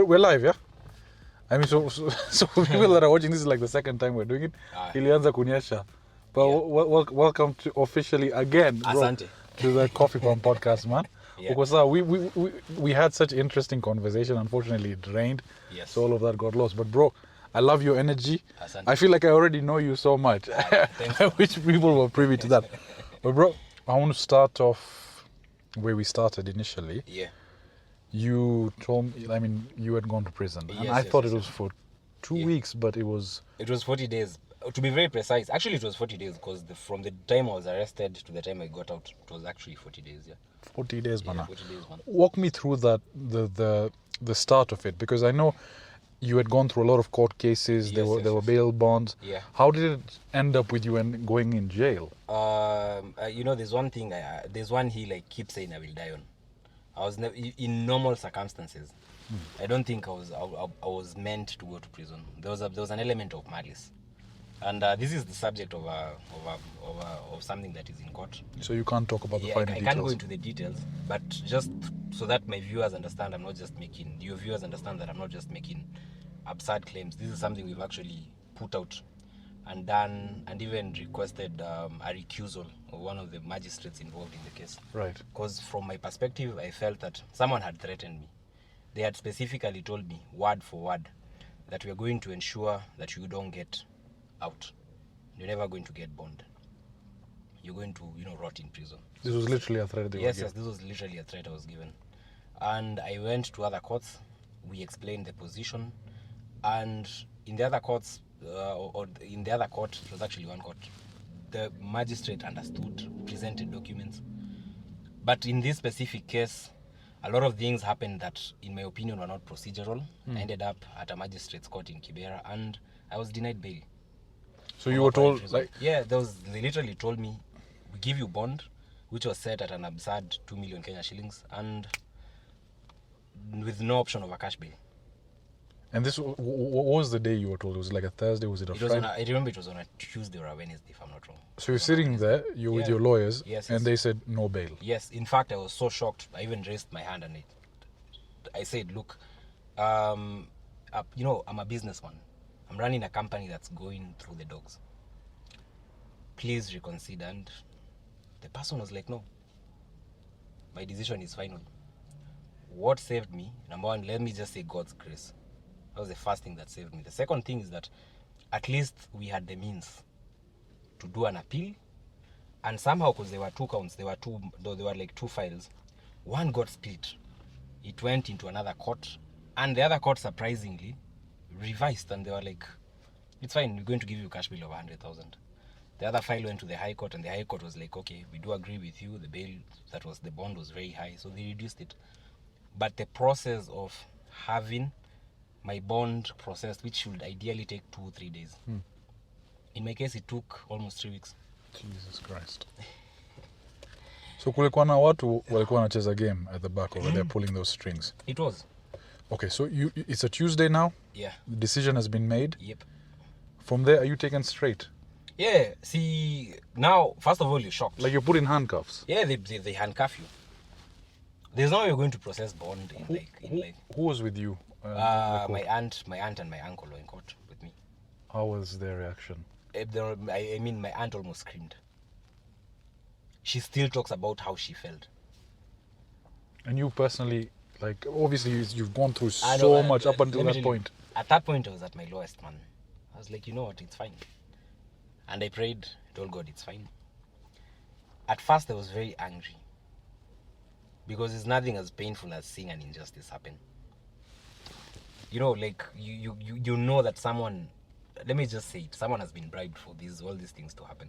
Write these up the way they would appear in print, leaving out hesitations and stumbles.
we're live, yeah? I mean, so people that are watching, this is like the second time we're doing it. Ilianza kunyesha. But welcome to officially again, bro, Asante. to the CoffeePump podcast, man. Yeah. Because we had such interesting conversation. Unfortunately, it rained. Yes. So all of that got lost. But bro, I love your energy. Asante. I feel like I already know you so much. Thanks. I wish people were privy to that. But bro, I want to start off where we started initially. Yeah. You told me, I mean, you had gone to prison. And Yes, I yes, thought yes, it was for 2 weeks, but it was... It was 40 days. To be very precise, actually it was 40 days because from the time I was arrested to the time I got out, it was actually 40 days, yeah. 40 days, man. Yeah, 40 days, man. Walk me through that, the start of it, because I know you had gone through a lot of court cases. Yes, there were bail bonds. Yeah. How did it end up with you going in jail? There's one thing, there's one hill I keep saying I will die on. I was never, in normal circumstances, I don't think I was meant to go to prison. There was an element of malice. And this is the subject of something that is in court. So you can't talk about the finer details? I can't go into the details, but just so that my viewers understand, your viewers understand that I'm not just making absurd claims. This is something we've actually put out and done, and even requested a recusal of one of the magistrates involved in the case. Right. Because from my perspective, I felt that someone had threatened me. They had specifically told me, word for word, that we are going to ensure that you don't get out. You're never going to get bond. You're going to, rot in prison. This was literally a threat they were Yes, given. this was literally a threat I was given. And I went to other courts. We explained the position. And in the other courts, in the other court, it was actually one court, the magistrate understood, presented documents. But in this specific case, a lot of things happened that, in my opinion, were not procedural. I ended up at a magistrate's court in Kibera, and I was denied bail. So you were told, like... Yeah, they literally told me, we give you bond, which was set at an absurd 2 million Kenya shillings, and with no option of a cash bail. And this, what was the day you were told? Was it like a Thursday? Was it a Friday? I remember it was on a Tuesday or a Wednesday, if I'm not wrong. So you're sitting there, you're with your lawyers, yes, and they said no bail. Yes, in fact, I was so shocked. I even raised my hand and I said, look, I'm a businessman. I'm running a company that's going through the dogs. Please reconsider. And the person was like, no, my decision is final. What saved me, number one, let me just say God's grace. That was the first thing that saved me. The second thing is that at least we had the means to do an appeal. And somehow, because there were two counts, there were like two files. One got split. It went into another court. And the other court, surprisingly, revised, and they were like, it's fine, we're going to give you a cash bill of 100,000. The other file went to the High Court, and the High Court was like, okay, we do agree with you. The bail, the bond was very high, so they reduced it. But the process of having my bond processed, which should ideally take 2 or 3 days. In my case, it took almost 3 weeks. Jesus Christ. So kulikuwa na watu walikuwa wanacheza game at the back over there pulling those strings. It was. Okay, so it's a Tuesday now? Yeah. The decision has been made? Yep. From there, are you taken straight? Yeah, see, now, first of all, you're shocked. Like you're put in handcuffs? Yeah, they handcuff you. There's no way you're going to process bond Who was with you? My aunt and my uncle were in court with me. How was their reaction? My aunt almost screamed. She still talks about how she felt. And you personally, like, obviously you've gone through so much up until that point. At that point, I was at my lowest, man. I was like, you know what, it's fine. And I prayed, told God it's fine. At first, I was very angry. Because there's nothing as painful as seeing an injustice happen. You know that someone, let me just say it, someone has been bribed for all these things to happen.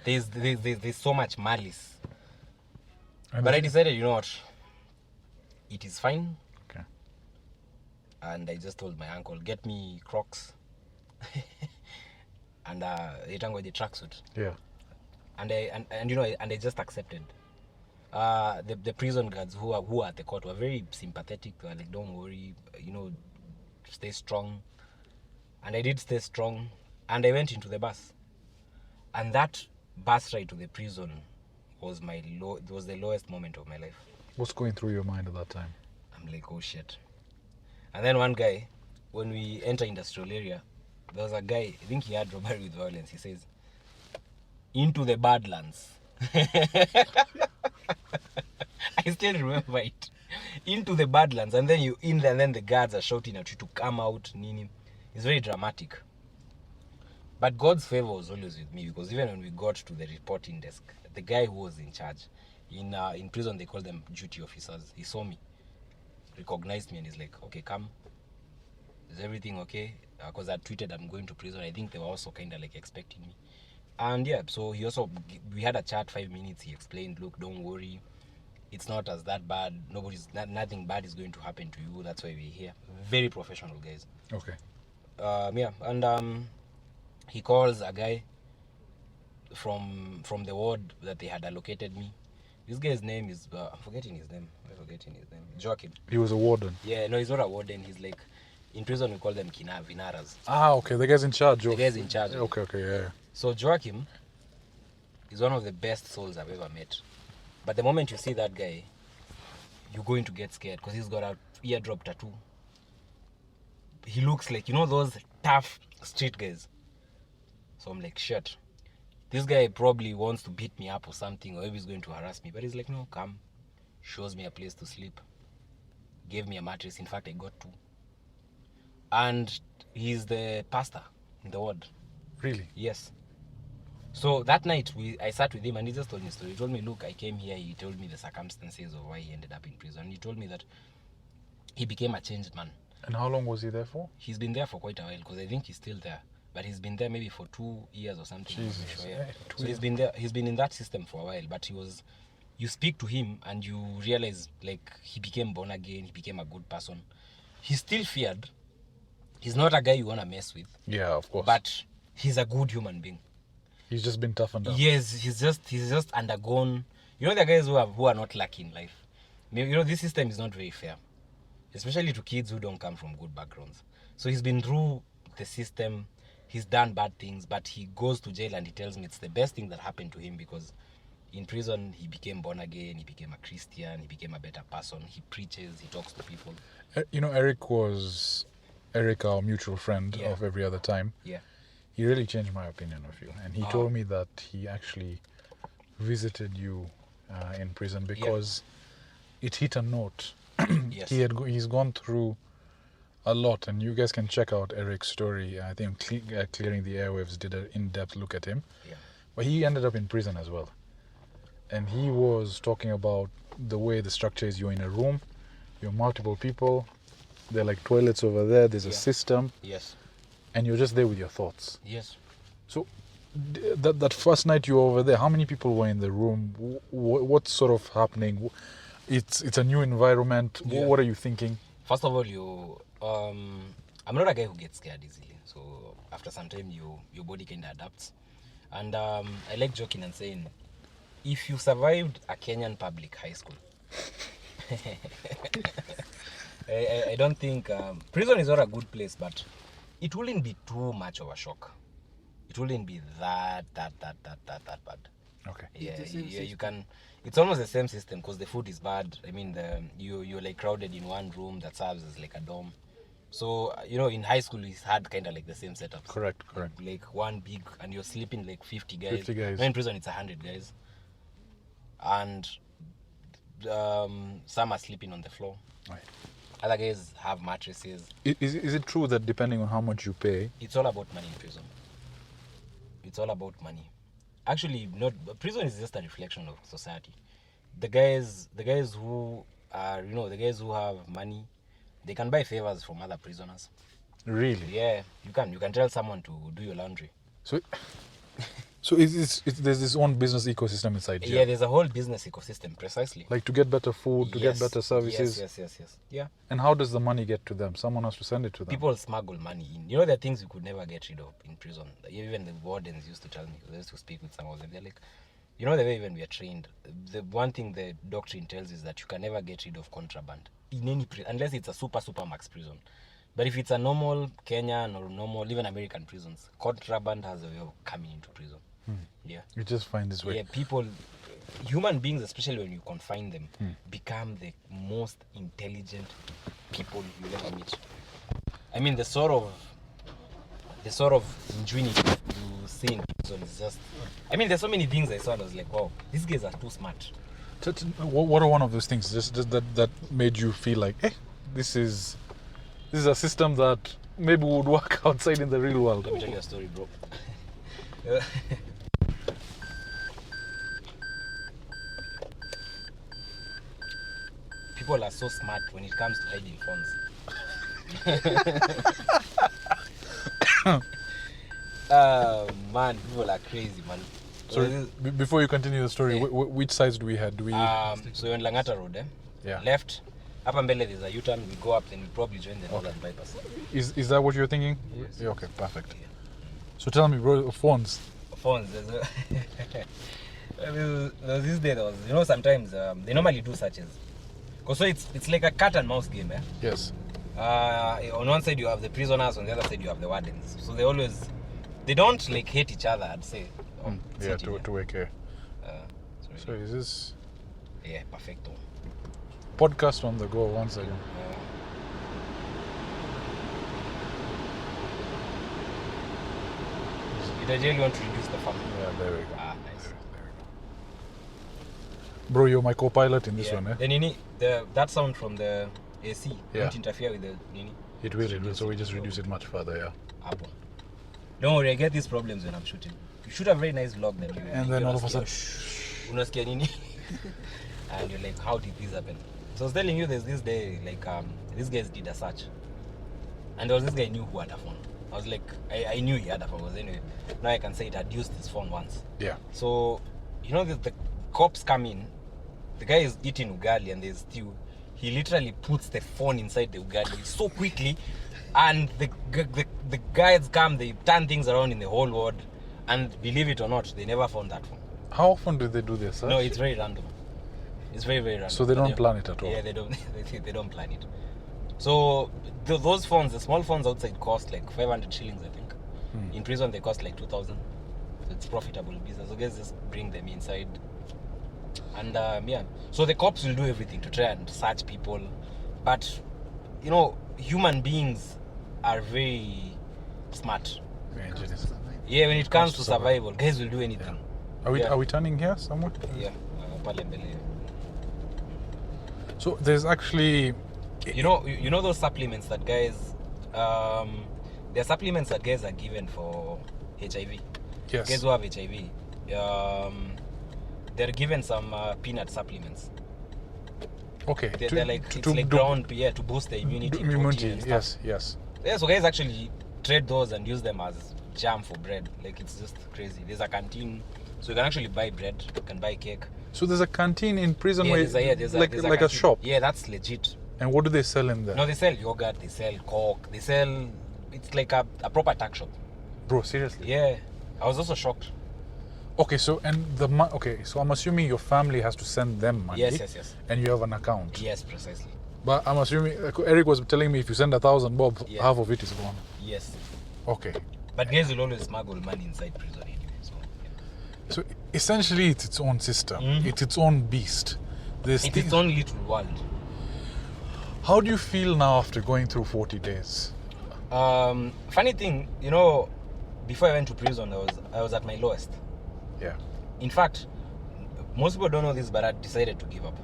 There's so much malice. But I decided, you know what, it is fine. Okay. And I just told my uncle, get me Crocs and the tracksuit. Yeah. And I just accepted. The prison guards who are at the court were very sympathetic. They were like, don't worry, stay strong. And I did stay strong. And I went into the bus. And that bus ride to the prison was the lowest moment of my life. What's going through your mind at that time? I'm like, oh shit. And then one guy, when we enter industrial area, there was a guy, I think he had robbery with violence. He says, into the Badlands. I still remember it. Into the Badlands. And then you in there, and then the guards are shouting at you to come out. Nini. It's very dramatic. But God's favor was always with me, because even when we got to the reporting desk, the guy who was in charge, in prison they call them duty officers, he saw me, recognized me, and he's like, okay, come. Is everything okay? Because I tweeted I'm going to prison. I think they were also kind of like expecting me. And yeah, so we had a chat 5 minutes. He explained, look, don't worry. It's not as that bad. Nothing bad is going to happen to you. That's why we're here. Very professional guys. Okay. Yeah, and he calls a guy from the ward that they had allocated me. This guy's name is, I'm forgetting his name. Joachim. He was a warden. Yeah, no, he's not a warden. He's like, in prison we call them vinaras. Okay, the guy's in charge. The guy's in charge. Okay, yeah. So Joachim is one of the best souls I've ever met. But the moment you see that guy, you're going to get scared, because he's got a eardrop tattoo. He looks like, those tough street guys. So I'm like, shit. This guy probably wants to beat me up or something, or maybe he's going to harass me. But he's like, no, come. Shows me a place to sleep. Gave me a mattress. In fact, I got 2. And he's the pastor in the ward. Really? Yes. So that night, I sat with him, and he just told me a story. He told me, look, I came here. He told me the circumstances of why he ended up in prison. He told me that he became a changed man. And how long was he there for? He's been there for quite a while, because I think he's still there. But he's been there maybe for 2 years or something. Jesus. Sure, yeah. So he's been there. He's been in that system for a while. But you speak to him and you realize, like, he became born again. He became a good person. He's still feared. He's not a guy you want to mess with. Yeah, of course. But he's a good human being. He's just been toughened up. Yes, he's just undergone. The guys who are not lucky in life. This system is not very fair, especially to kids who don't come from good backgrounds. So he's been through the system. He's done bad things, but he goes to jail and he tells me it's the best thing that happened to him, because in prison he became born again. He became a Christian. He became a better person. He preaches. He talks to people. Eric, our mutual friend of every other time. Yeah. He really changed my opinion of you. And he told me that he actually visited you in prison because it hit a note. Yes. He's gone through a lot, and you guys can check out Eric's story. I think Clearing the Airwaves did an in-depth look at him. Yeah. But he ended up in prison as well. And he was talking about the way the structure is. You're in a room, you're multiple people, there are like toilets over there, there's a system. Yes. And you're just there with your thoughts. Yes. So that first night you were over there, how many people were in the room? What's sort of happening? It's a new environment. Yeah. What are you thinking? First of all, I'm not a guy who gets scared easily. So after some time, your body kind of adapts. And I like joking and saying, if you survived a Kenyan public high school, I don't think prison is not a good place, but it wouldn't be too much of a shock. It wouldn't be that bad. Okay. Yeah, you can. It's almost the same system, because the food is bad. I mean, you're like crowded in one room that serves as like a dorm. So in high school we had kind of like the same setup. Correct. Like one big, and you're sleeping like 50 guys. 50 guys. Now in prison it's 100 guys, and some are sleeping on the floor. Right. Other guys have mattresses. Is it true that depending on how much you pay, it's all about money in prison? It's all about money. Actually, prison is just a reflection of society. The guys who are, the guys who have money, they can buy favors from other prisoners. really? Yeah, you can tell someone to do your laundry. So there's this own business ecosystem inside jail. Yeah, there's a whole business ecosystem, precisely. Like to get better food, to get better services. Yes. Yeah. And how does the money get to them? Someone has to send it to them. People smuggle money in. There are things you could never get rid of in prison. Even the wardens used to tell me, because I used to speak with some of them. They're like, the way even we are trained, the one thing the doctrine tells is that you can never get rid of contraband in any prison, unless it's a super max prison. But if it's a normal Kenyan or normal, even American prisons, contraband has a way of coming into prison. Yeah. You just find this way. Yeah, people, human beings, especially when you confine them, become the most intelligent people you'll ever meet. I mean, the sort of ingenuity you see in prison is just. I mean, there's so many things I saw and I was like, wow, these guys are too smart. What are one of those things just that made you feel like, this is a system that maybe would work outside in the real world? Let me tell you a story, bro. People are so smart when it comes to hiding phones. Man, people are crazy, man. So before you continue the story, which sides do we have? So you're on Langata Road, Yeah. Left. Up and Mbele, there's a U-turn. We go up, then we probably join the northern bypass. Is that what you're thinking? Yes. Yeah, okay, perfect. Yeah. So tell me, bro, phones. There's this day, sometimes they normally do searches. So it's like a cat and mouse game, Yes. On one side you have the prisoners, on the other side you have the wardens. So they don't like hate each other, I'd say. Yeah, to work here. So is this... Yeah, perfecto. Podcast on the go, one second. Did I really want to reduce the fun? Yeah, there we go. Nice. There we go. Bro, you're my co-pilot in this one, Then you need that sound from the AC. Don't interfere with the Nini. It will. So we just reduce it much further, yeah. Apple. Don't worry, I get these problems when I'm shooting. You shoot a very nice vlog, then all of a sudden, unasikia nini? And you're like, how did this happen? So I was telling you, there's this day, like, these guys did a search. And there was this guy knew who had a phone. I was like, I knew he had a phone. Because anyway, now I can say it had used his phone once. Yeah. So, the cops come in. The guy is eating ugali and there's stew. He literally puts the phone inside the ugali so quickly. And the guys come, they turn things around in the whole world. And believe it or not, they never found that phone. How often do they do this? No, it's very random. It's very, very random. So they don't plan it at all? Yeah, they don't. They don't plan it. So those phones, the small phones outside cost like 500 shillings, I think. In prison, they cost like 2,000. So it's profitable business. So guys just bring them inside. And so the cops will do everything to try and search people. But, human beings are very smart. Yeah, when it comes to survival, guys will do anything. Yeah. Are we turning here somewhere? Yeah, pale mbele. So there's actually, you know those supplements that guys, there are supplements that guys are given for HIV. Yes. Guys who have HIV, they're given some peanut supplements. Okay. They're like ground to boost the immunity. Yes. Yeah, so guys actually trade those and use them as jam for bread. Like, it's just crazy. There's a canteen, so you can actually buy bread. You can buy cake. So there's a canteen in prison where there's a shop. Yeah, that's legit. And what do they sell in there? No, they sell yogurt, they sell Coke, it's like a proper tuck shop. Bro, seriously? Yeah, I was also shocked. Okay, so so I'm assuming your family has to send them money. Yes. And you have an account. Yes, precisely. But I'm assuming Eric was telling me if you send 1,000 bob, half of it is gone. Yes. Okay. But guys will always smuggle money inside prison anyway. So essentially, it's its own system. It's its own beast. It's its own little world. How do you feel now after going through 40 days? Funny thing, before I went to prison, I was at my lowest. Yeah. In fact, most people don't know this, but I decided to give up.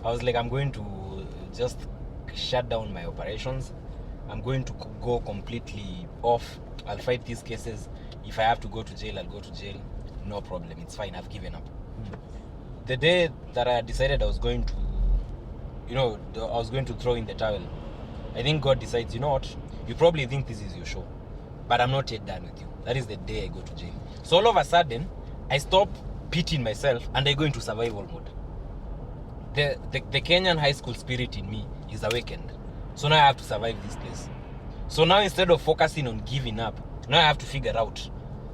I was like, I'm going to just shut down my operations. I'm going to go completely off. I'll fight these cases. If I have to go to jail, I'll go to jail. No problem. It's fine. I've given up. The day that I decided I was going to, I was going to throw in the towel, I think God decides, you know what? You probably think this is your show, but I'm not yet done with you. That is the day I go to jail. So all of a sudden, I stop pitying myself and I go into survival mode. The Kenyan high school spirit in me is awakened. So now I have to survive this place. So now instead of focusing on giving up, now I have to figure out,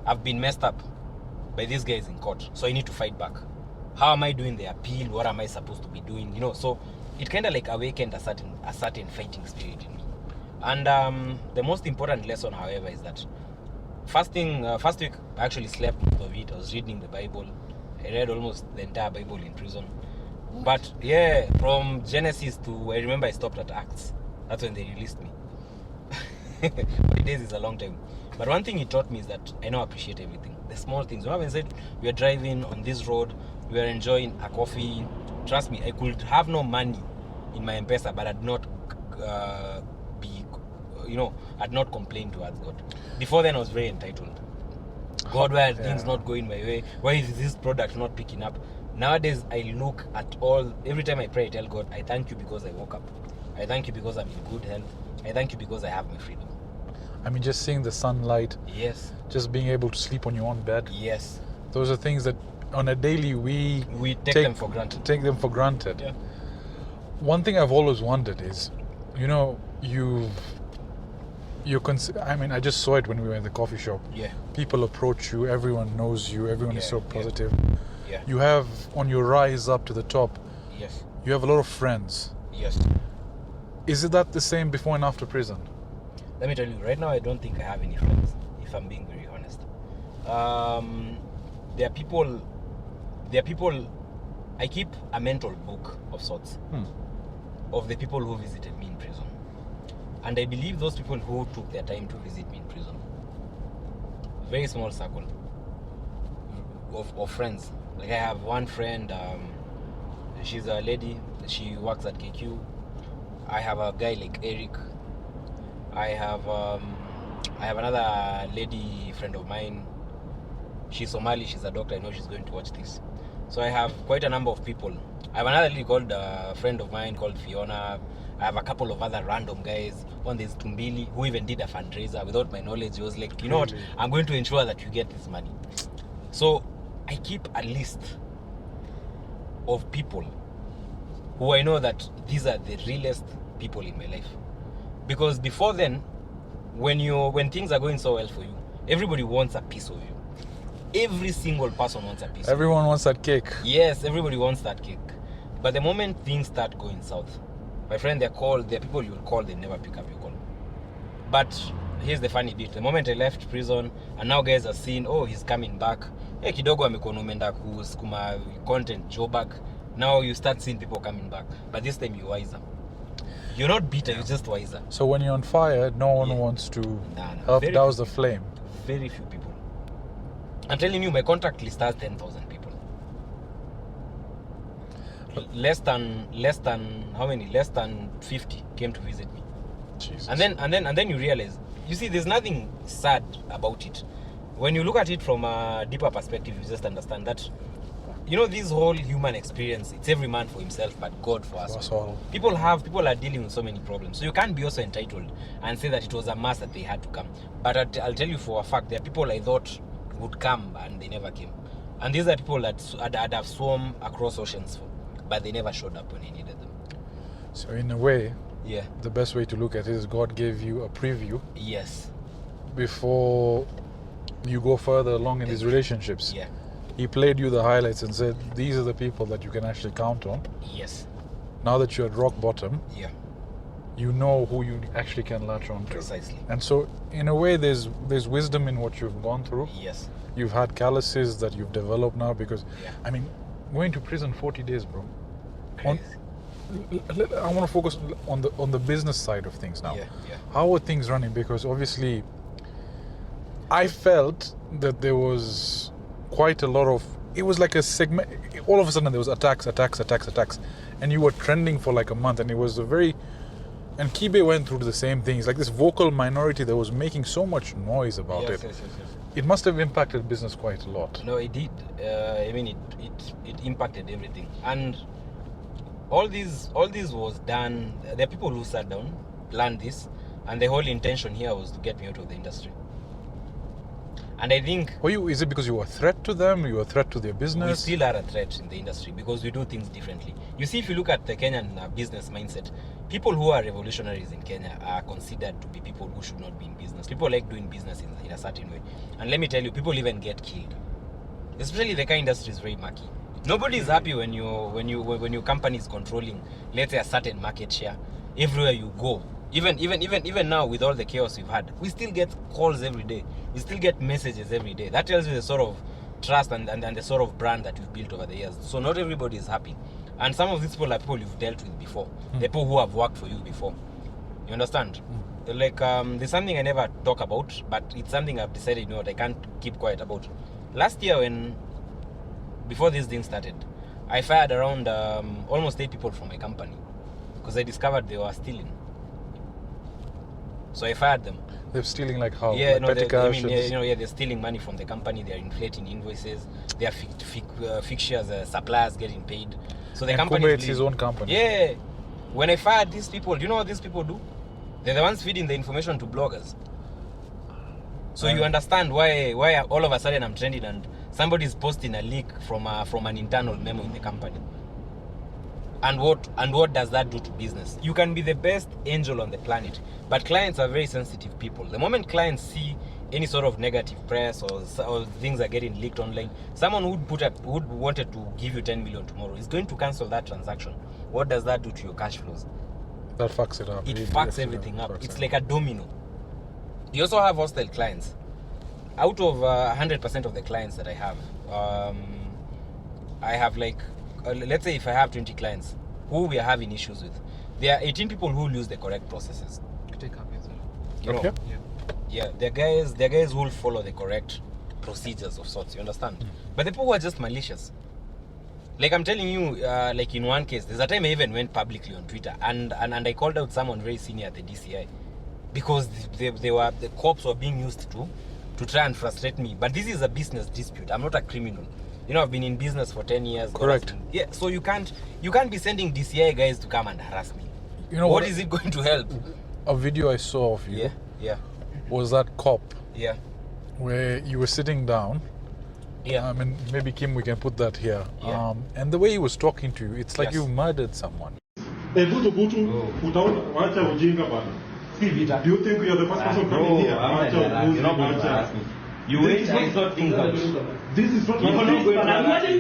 I've been messed up by these guys in court, so I need to fight back. How am I doing the appeal? What am I supposed to be doing? So it kind of like awakened a certain fighting spirit in me. And the most important lesson, however, is that first week I actually slept most of it. I was reading the Bible. I read almost the entire Bible in prison. But yeah, from Genesis to, I remember I stopped at Acts. That's when they released me. 40 days is a long time. But one thing it taught me is that I now appreciate everything. The small things. You haven't said we are driving on this road, we are enjoying a coffee. Trust me, I could have no money in my M-Pesa, but I'd not I'd not complain towards God. Before then, I was very entitled. God, why are things not going my way? Why is this product not picking up? Nowadays, I look at every time I pray, I tell God, I thank you because I woke up. I thank you because I'm in good health. I thank you because I have my freedom. I mean, just seeing the sunlight. Yes. Just being able to sleep on your own bed. Yes. Those are things that on a daily we take them for granted. Take them for granted. Yeah. One thing I've always wondered is, I just saw it when we were in the coffee shop. Yeah. People approach you, everyone knows you, everyone is so positive. Yeah. You have, on your rise up to the top, yes, you have a lot of friends. Yes. Is it that the same before and after prison? Let me tell you, right now I don't think I have any friends, if I'm being very honest. There are people, I keep a mental book of sorts of the people who visited me in prison. And I believe those people who took their time to visit me in prison, very small circle of friends. Like I have one friend, she's a lady, she works at KQ. I have a guy like Eric. I have another lady friend of mine. She's Somali, she's a doctor. I know she's going to watch this. So I have quite a number of people. I have another lady called friend of mine called Fiona. I have a couple of other random guys. One there's Tumbili, who even did a fundraiser without my knowledge. He was like, you know what, I'm going to ensure that you get this money. So I keep a list of people who I know that these are the realest people in my life. Because before then, when things are going so well for you, everybody wants a piece of you. Every single person wants a piece of you. Everyone wants that cake. Yes, everybody wants that cake. But the moment things start going south, my friend, they're people you'll call, they never pick up your call. But here's the funny bit. The moment I left prison, and now guys are seeing, oh, he's coming back. Hey, kidogo amekuwa umeenda kusukuma content job back. Now you start seeing people coming back. But this time you're wiser. You're not bitter, you're just wiser. So when you're on fire, no one wants to help douse the flame. Very few people. I'm telling you, my contact list has 10,000 people. Less than how many? Less than 50 came to visit me. Jesus. And then you realize, you see, there's nothing sad about it. When you look at it from a deeper perspective, you just understand that, this whole human experience, it's every man for himself, but God for us all. People are dealing with so many problems. So you can't be also entitled and say that it was a must that they had to come. But I'll tell you for a fact, there are people I thought would come and they never came. And these are people that I'd have swum across oceans for, but they never showed up when I needed them. So in a way, yeah, the best way to look at it is God gave you a preview. Yes. Before you go further along in these relationships. Yeah. He played you the highlights and said, these are the people that you can actually count on. Yes. Now that you're at rock bottom, yeah, you know who you actually can latch on to. Precisely. And so, in a way, there's wisdom in what you've gone through. Yes. You've had calluses that you've developed now because, yeah. Going to prison 40 days, bro. Crazy. I want to focus on the business side of things now. Yeah. How are things running? Because obviously, I felt that there was quite a lot of, it was like a segment, all of a sudden there was attacks, and you were trending for like a month, and it was and Kibe went through the same things, like this vocal minority that was making so much noise about it. Yes. It must have impacted business quite a lot. No, it did. It impacted everything, and all this was done. There are people who sat down, planned this, and the whole intention here was to get me out of the industry. And I think... Is it because you were a threat to them? You were a threat to their business? We still are a threat in the industry because we do things differently. You see, if you look at the Kenyan business mindset, people who are revolutionaries in Kenya are considered to be people who should not be in business. People like doing business in a certain way. And let me tell you, people even get killed. Especially the car industry is very murky. Nobody is happy when your company is controlling, let's say, a certain market share. Everywhere you go. Even now with all the chaos we've had, we still get calls every day. We still get messages every day. That tells you the sort of trust and the sort of brand that we've built over the years. So not everybody is happy. And some of these people are people you've dealt with before. The people who have worked for you before. You understand? Like, there's something I never talk about, but it's something I've decided, you know what, I can't keep quiet about. Last year before this thing started, I fired around almost 8 people from my company because I discovered they were stealing. So I fired them. They're stealing like how? Yeah, like no, petty cash? they're stealing money from the company. They're inflating invoices. They are fixtures, suppliers getting paid. So the company. It's his own company. Yeah. When I fired these people, do you know what these people do? They're the ones feeding the information to bloggers. So you understand why all of a sudden I'm trending and somebody's posting a leak from an internal memo in the company. And what does that do to business? You can be the best angel on the planet, but clients are very sensitive people. The moment clients see any sort of negative press or things are getting leaked online, someone would wanted to give you 10 million tomorrow is going to cancel that transaction. What does that do to your cash flows? That fucks it up. It fucks everything up. It's like a domino. You also have hostile clients. Out of 100% of the clients that I have like, let's say if I have 20 clients who we are having issues with, there are 18 people who use the correct processes. You know? Yeah, they're guys who will follow the correct procedures of sorts, you understand? But the people who are just malicious. Like I'm telling you, like in one case, there's a time I even went publicly on Twitter and I called out someone very senior at the DCI because the cops were being used to try and frustrate me. But this is a business dispute. I'm not a criminal. You know, I've been in business for 10 years. Correct. Yeah, so you can't be sending DCI guys to come and harass me. You know what is it going to help? A video I saw of you was that cop where you were sitting down. Yeah. I mean, maybe Kim, we can put that here. Yeah. And the way he was talking to you, it's like you murdered someone. Do you think we are the first person coming here? You wait, I sort things out. This is not You're not going to harass me.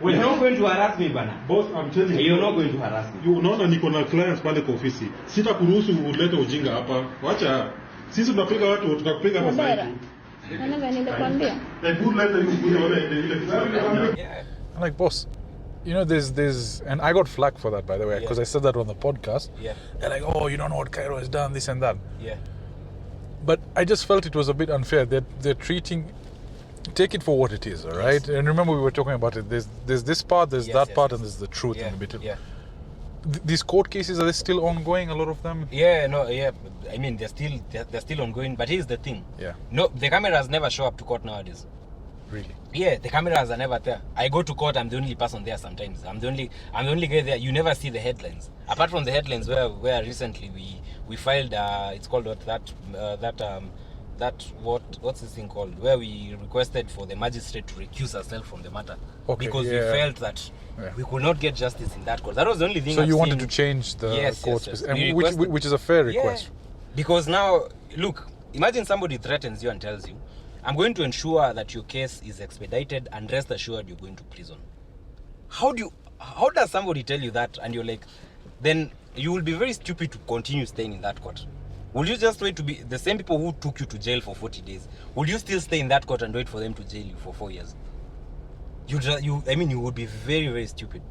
You're not going to harass me, bana. Boss, I'm telling you. You're not going to harass me. You unaona niko na clients pale kwa ofisi. Sita kuruhusu ulete ujinga hapa. Wacha. Sisi tunapiga watu, tutakupiga hapa sasa hivi. I'm like, boss, you know, there's, and I got flack for that, by the way, because I said that on the podcast. Yeah. They're like, oh, you don't know what Cairo has done, this and that. Yeah. But I just felt it was a bit unfair. They're treating, take it for what it is, all right? Yes. And remember, we were talking about it. There's this part, there's that part, and there's the truth in the middle. Yeah. These court cases, are they still ongoing? A lot of them. Yeah, no, yeah. I mean, they're still ongoing. But here's the thing. Yeah. No, the cameras never show up to court nowadays. Really? Yeah, the cameras are never there. I go to court, I'm the only person there sometimes. I'm the only guy there. You never see the headlines. Apart from the headlines where recently we filed it's called what's this thing called? Where we requested for the magistrate to recuse herself from the matter. Okay, because we felt that we could not get justice in that court. That was the only thing. So you wanted to change the court, and which is a fair request. Yeah. Because now, look, imagine somebody threatens you and tells you, I'm going to ensure that your case is expedited and rest assured you're going to prison. How does somebody tell you that and you're like, then you will be very stupid to continue staying in that court. Will you just wait to be the same people who took you to jail for 40 days? Will you still stay in that court and wait for them to jail you for 4 years? You would be very, very stupid.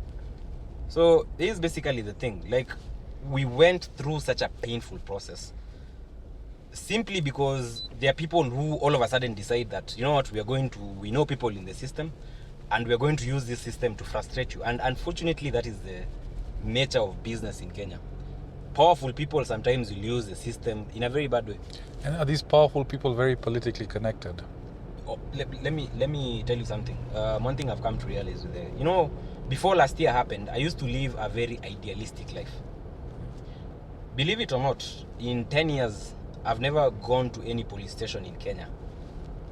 So this is basically the thing. Like, we went through such a painful process simply because there are people who all of a sudden decide that, you know what, we know people in the system and we're going to use this system to frustrate you. And unfortunately, that is the nature of business in Kenya. Powerful people sometimes will use the system in a very bad way. And are these powerful people very politically connected? Oh, let me tell you something. One thing I've come to realize with you know, before last year happened, I used to live a very idealistic life. Believe it or not, in 10 years, I've never gone to any police station in Kenya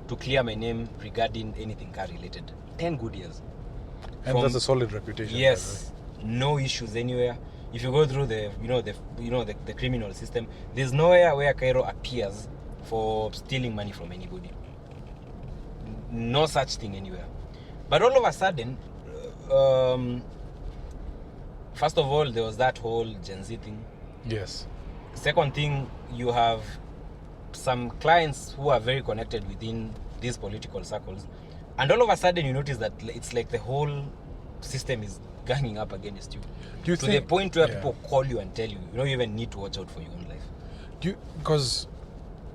to clear my name regarding anything car related. 10 good years. And that's a solid reputation. Yes, no issues anywhere. If you go through the criminal system, there's nowhere where Cairo appears for stealing money from anybody. No such thing anywhere. But all of a sudden, first of all, there was that whole Gen Z thing. Yes. Second thing, you have some clients who are very connected within these political circles, And all of a sudden you notice that it's like the whole system is ganging up against you. Do you to think, the point where yeah. people call you and tell you, you even need to watch out for your own life. Because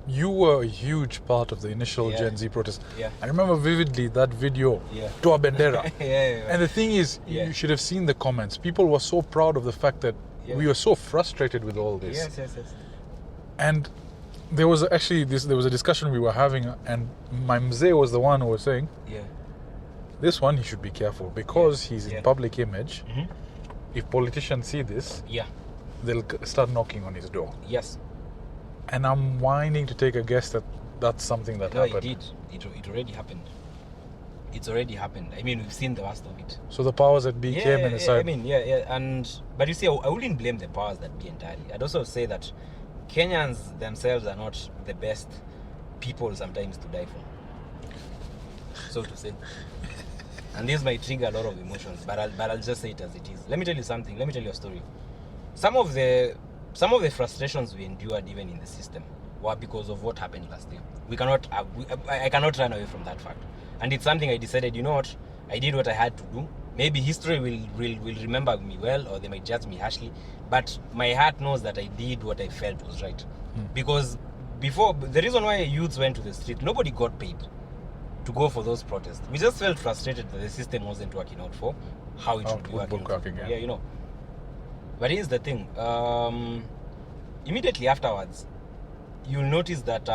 you were a huge part of the initial Yeah. Gen Z protest. Yeah. I remember vividly that video, Yeah. Tua Bendera. Yeah. And the thing is, Yeah. you should have seen the comments. People were so proud of the fact that Yeah. we were so frustrated with all this. Yes. And there was actually there was a discussion we were having, and my mzee was the one who was saying, Yeah. this one he should be careful because he's Yeah. in public image. Mhm. If politicians see this, Yeah. they'll start knocking on his door. Yes. And I'm whining to take a guess that that's something that No, happened. it did. It already happened. It's already happened. I mean, we've seen the worst of it. So the powers that be came and decided. I mean, but you see, I wouldn't blame the powers that be entirely. I'd also say that Kenyans themselves are not the best people sometimes to die for, so to say. And this might trigger a lot of emotions, but I'll just say it as it is. Let me tell you something. Let me tell you a story. Some of the frustrations we endured even in the system were because of what happened last year. I cannot run away from that fact. And it's something I decided, you know what, I did what I had to do. Maybe history will remember me well, or they might judge me harshly, but my heart knows that I did what I felt was right. Because before, the reason why youths went to the street, nobody got paid to go for those protests. We just felt frustrated that the system wasn't working out for how it should be working out. Yeah, you know. But here's the thing. Immediately afterwards, you'll notice that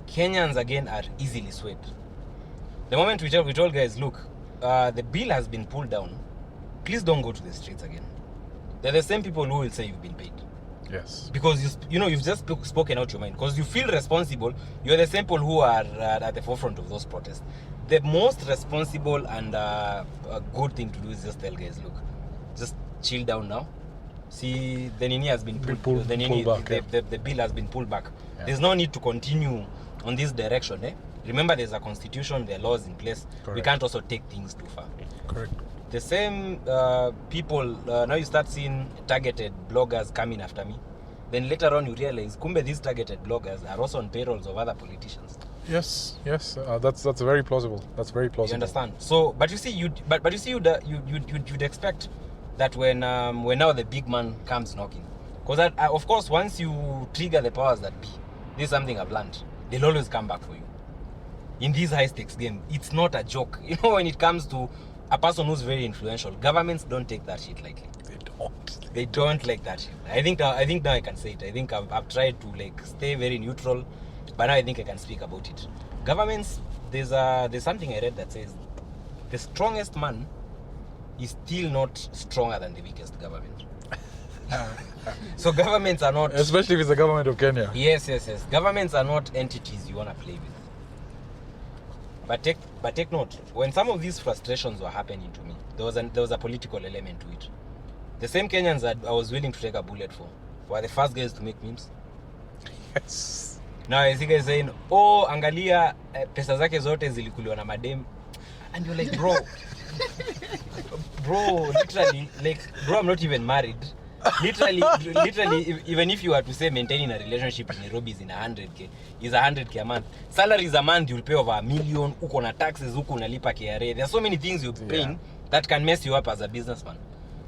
Kenyans again are easily swayed. The moment we told guys, look, the bill has been pulled down, please don't go to the streets again. They're the same people who will say you've been paid. Yes. Because you've just spoken out your mind. Because you feel responsible. You're the same people who are at the forefront of those protests. The most responsible and a good thing to do is just tell guys, look, just chill down now. See, the Nini has been pulled back. The bill has been pulled back. Yeah. There's no need to continue on this direction. Remember, there's a constitution, there are laws in place. Correct. We can't also take things too far. Correct. The same people, now you start seeing targeted bloggers coming after me. Then later on you realize, kumbe, these targeted bloggers are also on payrolls of other politicians. Yes. That's very plausible. That's very plausible. You understand? So, but you see, you'd expect that when now the big man comes knocking, because of course once you trigger the powers that be, this is something I've learned. They'll always come back for you. In this high stakes game, it's not a joke. You know, when it comes to a person who's very influential, governments don't take that shit lightly. They don't like that shit. I think now I can say it. I think I've tried to stay very neutral, but now I think I can speak about it. Governments, there's something I read that says the strongest man is still not stronger than the weakest government. So governments are not, especially if it's the government of Kenya. Yes. Governments are not entities you want to play with. But take note, when some of these frustrations were happening to me, there was a political element to it. The same Kenyans that I was willing to take a bullet for were the first guys to make memes. Yes. Now I see guys saying, oh, angalia pesa zake zote zilikuliwa na madem. And you're like, bro, literally, bro, I'm not even married. Literally, even if you were to say maintaining a relationship in Nairobi is in 100k, is 100k a month. Salaries a month you'll pay over $1 million. Uko na taxes, uko unalipa KRA. There are so many things you're paying that can mess you up as a businessman.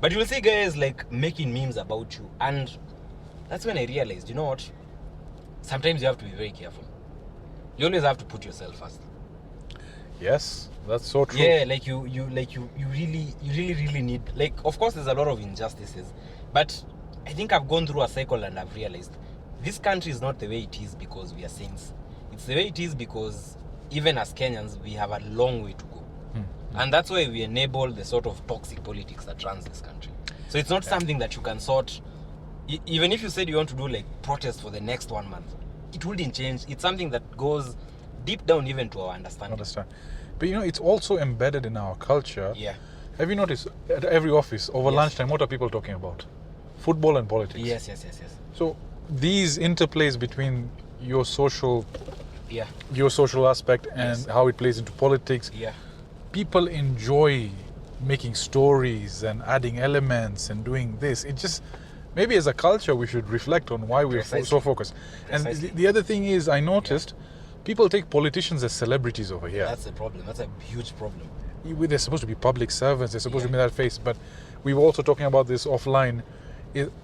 But you'll see guys making memes about you, and that's when I realized, you know what? Sometimes you have to be very careful. You always have to put yourself first. Yes, that's so true. Yeah, you really need, of course there's a lot of injustices, but I think I've gone through a cycle and I've realized this country is not the way it is because we are saints. It's the way it is because even as Kenyans, we have a long way to go. And that's why we enable the sort of toxic politics that runs this country. So it's not something that you can sort, even if you said you want to do protest for the next 1 month, it wouldn't change. It's something that goes deep down even to our understanding. But it's also embedded in our culture. Yeah. Have you noticed at every office over lunchtime, what are people talking about? Football and politics. Yes. So these interplays between your social aspect and how it plays into politics. Yeah. People enjoy making stories and adding elements and doing this. It just, maybe as a culture we should reflect on why we're so focused. Precisely. And the other thing is, I noticed People take politicians as celebrities over here. That's a problem. That's a huge problem. They're supposed to be public servants. They're supposed to be that face. But we were also talking about this offline.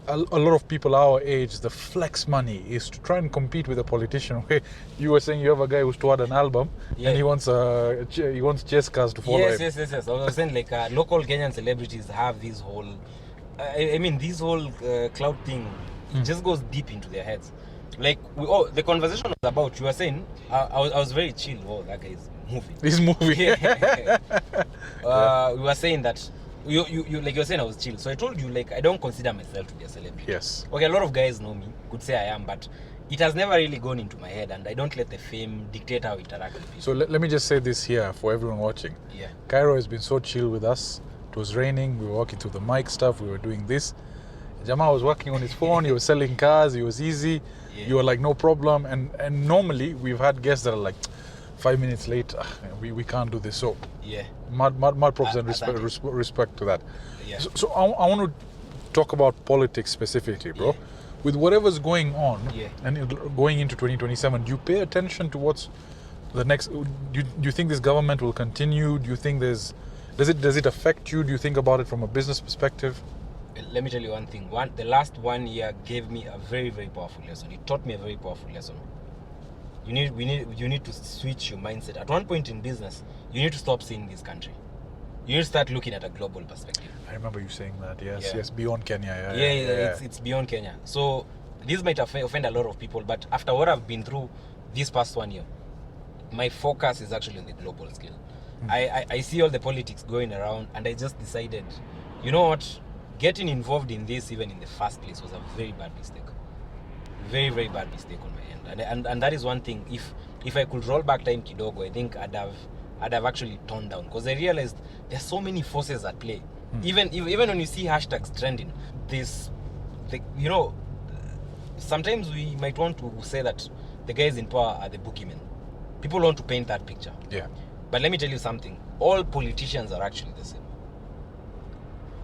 A lot of people our age, the flex money is to try and compete with a politician. Okay, you were saying you have a guy who's toured an album and he wants chess cars to follow him. Yes. I was saying like local Kenyan celebrities have this whole, this whole cloud thing. It just goes deep into their heads. Like the conversation was about. You were saying I was very chill. Oh, that guy is moving. He's moving. We were saying that. You like you were saying I was chill. So I told you like I don't consider myself to be a celebrity. Yes. Okay, a lot of guys know me, could say I am, but it has never really gone into my head, and I don't let the fame dictate how I interact with people. So let me just say this here for everyone watching. Yeah. Cairo has been so chill with us. It was raining. We were walking through the mic stuff. We were doing this. Jama was working on his phone. He was selling cars. He was easy. Yeah. You were like no problem. And normally we've had guests that are like 5 minutes late. We can't do this. So yeah. Mad props and respect to that. Yeah. So I want to talk about politics specifically, bro. Yeah. With whatever's going on Yeah. and going into 2027, do you pay attention to what's the next? Do you think this government will continue? Do you think does it affect you? Do you think about it from a business perspective? Let me tell you one thing. The last 1 year gave me a very, very powerful lesson. It taught me a very powerful lesson. You need to switch your mindset. At one point in business, you need to stop seeing this country. You need to start looking at a global perspective. I remember you saying that. Yes, Yeah. yes, beyond Kenya. Yeah. It's beyond Kenya. So this might offend a lot of people, but after what I've been through this past 1 year, my focus is actually on the global scale. I see all the politics going around, and I just decided, you know what? Getting involved in this, even in the first place, was a very bad mistake. Very, very bad mistake on my end. And that is one thing. If I could roll back time kidogo, I think I'd have actually toned down, because I realized there's so many forces at play. Even when you see hashtags trending, sometimes we might want to say that the guys in power are the boogeymen. People want to paint that picture. Yeah. But let me tell you something. All politicians are actually the same.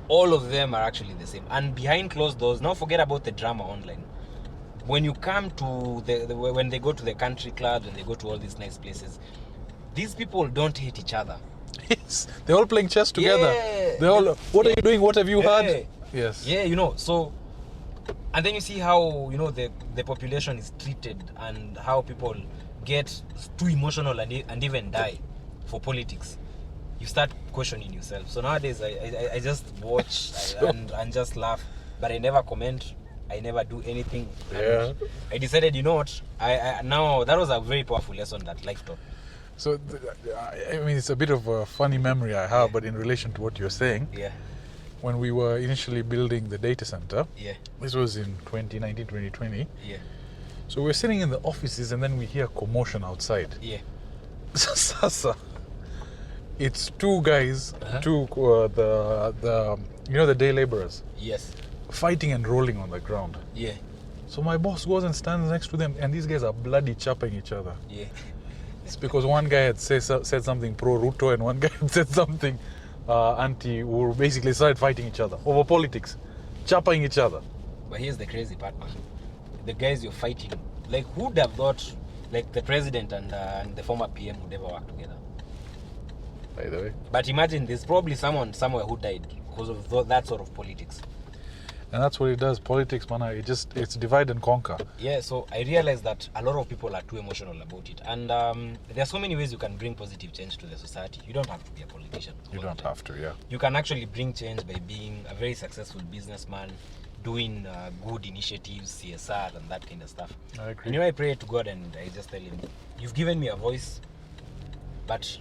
All of them are actually the same. And behind closed doors, now forget about the drama online. When you come to when they go to the country clubs and they go to all these nice places, these people don't hate each other. Yes, they're all playing chess together. Yeah. They're all. What are you doing? What have you had? Yes. Yeah, so, and then you see how the population is treated and how people get too emotional and even die for politics. You start questioning yourself. So nowadays, I just watch and just laugh, but I never comment. I never do anything. Yeah. I decided, you know what? Now that was a very powerful lesson that life taught. So, it's a bit of a funny memory I have, but in relation to what you're saying, Yeah. when we were initially building the data center, Yeah. this was in 2019, 2020. Yeah. So we're sitting in the offices and then we hear commotion outside. Yeah. Sasa, it's two guys, the day laborers, Yes. fighting and rolling on the ground. Yeah. So my boss goes and stands next to them, and these guys are bloody chopping each other. Yeah. It's because one guy had said something pro Ruto and one guy had said something anti, who basically started fighting each other over politics, chopping each other. But here's the crazy part, man. The guys you're fighting, like, who'd have thought, like, the president and the former PM would ever work together? By the way. But imagine there's probably someone somewhere who died because of that sort of politics. And that's what it does. Politics, man, it's divide and conquer. Yeah, so I realized that a lot of people are too emotional about it. And there are so many ways you can bring positive change to the society. You don't have to be a politician. You don't have to, yeah. You can actually bring change by being a very successful businessman, doing good initiatives, CSR, and that kind of stuff. I agree. And I pray to God and I just tell him, you've given me a voice, but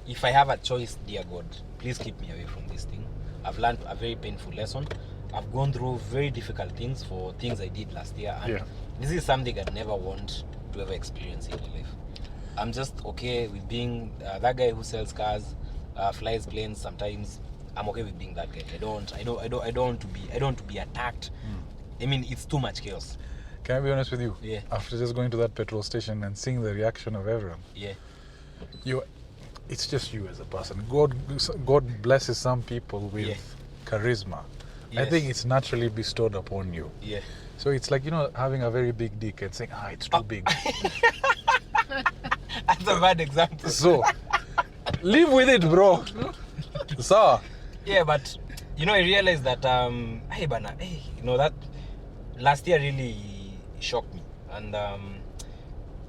if I have a choice, dear God, please keep me away from this thing. I've learned a very painful lesson. I've gone through very difficult things for things I did last year, and this is something I'd never want to ever experience in my life. I'm just okay with being that guy who sells cars, flies planes. Sometimes I'm okay with being that guy. I don't want to be attacked. I mean, it's too much chaos. Can I be honest with you? Yeah. After just going to that petrol station and seeing the reaction of everyone, it's just you as a person. God blesses some people with charisma. Yes. I think it's naturally bestowed upon you. Yeah. So it's like, having a very big dick and saying, it's too big. That's a bad example. So, live with it, bro. So, Yeah, but I realized that that last year really shocked me, and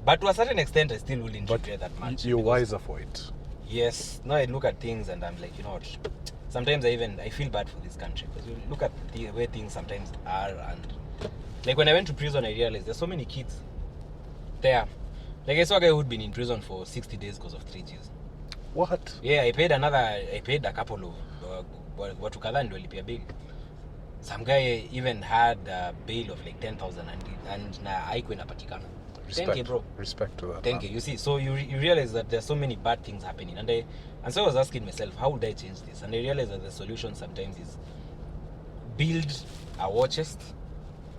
but to a certain extent, I still wouldn't regret that much. you're because- wiser for it. Yes. Now I look at things and I'm like, you know what? Sometimes I feel bad for this country because you look at the way things sometimes are, and like when I went to prison, I realized there's so many kids there. Like I saw a guy who'd been in prison for 60 days because of 3Gs. What? Yeah, I paid a couple of watu kadhaa ndio walipia bail. Some guy even had a bail of like 10,000 and na haikuwa inapatikana. 10K, bro. Respect to that. 10K. man. You see, so you realize that there's so many bad things happening, and so I was asking myself, how would I change this? And I realized that the solution sometimes is build a war chest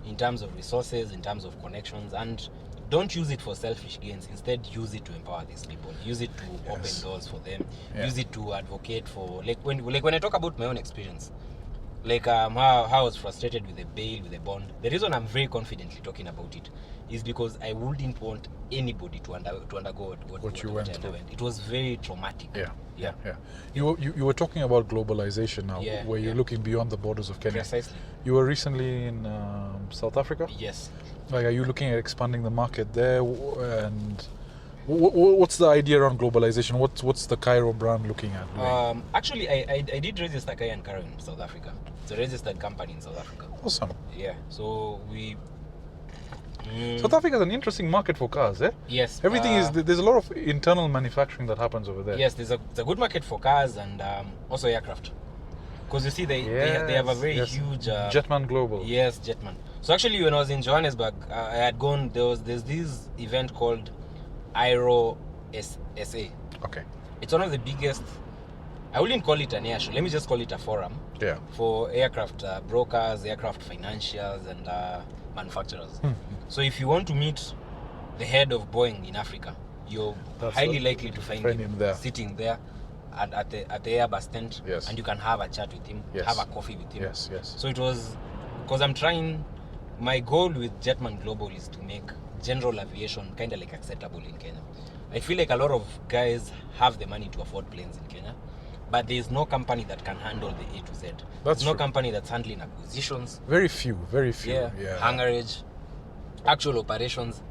in terms of resources, in terms of connections, and don't use it for selfish gains. Instead, use it to empower these people. Use it to open doors for them. Yeah. Use it to advocate for when I talk about my own experience. Like how I was frustrated with the bail, with the bond. The reason I'm very confidently talking about it is because I wouldn't want anybody to undergo what you went through. It was very traumatic. Yeah. You were talking about globalization now, Yeah, where you're looking beyond the borders of Kenya. Precisely. You were recently in South Africa. Yes. Like, are you looking at expanding the market there? And what's the idea around globalization? What's the Cairo brand looking at? doing? Actually, I did register Karo in South Africa. It's a registered company in South Africa. Awesome. Yeah. So we. South Africa is an interesting market for cars, eh? Yes. Everything there's a lot of internal manufacturing that happens over there. Yes, there's a good market for cars and also aircraft. Because you see, they have a very huge. JetMan Global. Yes, JetMan. So actually, when I was in Johannesburg, I had gone. There's this event called Aero SA. Okay. It's one of the biggest. I wouldn't call it an air show. Let me just call it a forum. Yeah. For aircraft brokers, aircraft financials, and manufacturers. So if you want to meet the head of Boeing in Africa, you're highly likely to find him there, sitting there at the Airbus tent, yes, and you can have a chat with him, yes, have a coffee with him. Yes, yes. So it was because I'm trying. My goal with JetMan Global is to make general aviation kind of like acceptable in Kenya. I feel like a lot of guys have the money to afford planes in Kenya, but there is no company that can handle the A to Z. There's no company that's handling acquisitions. Very few. Yeah. Hangarage, actual operations,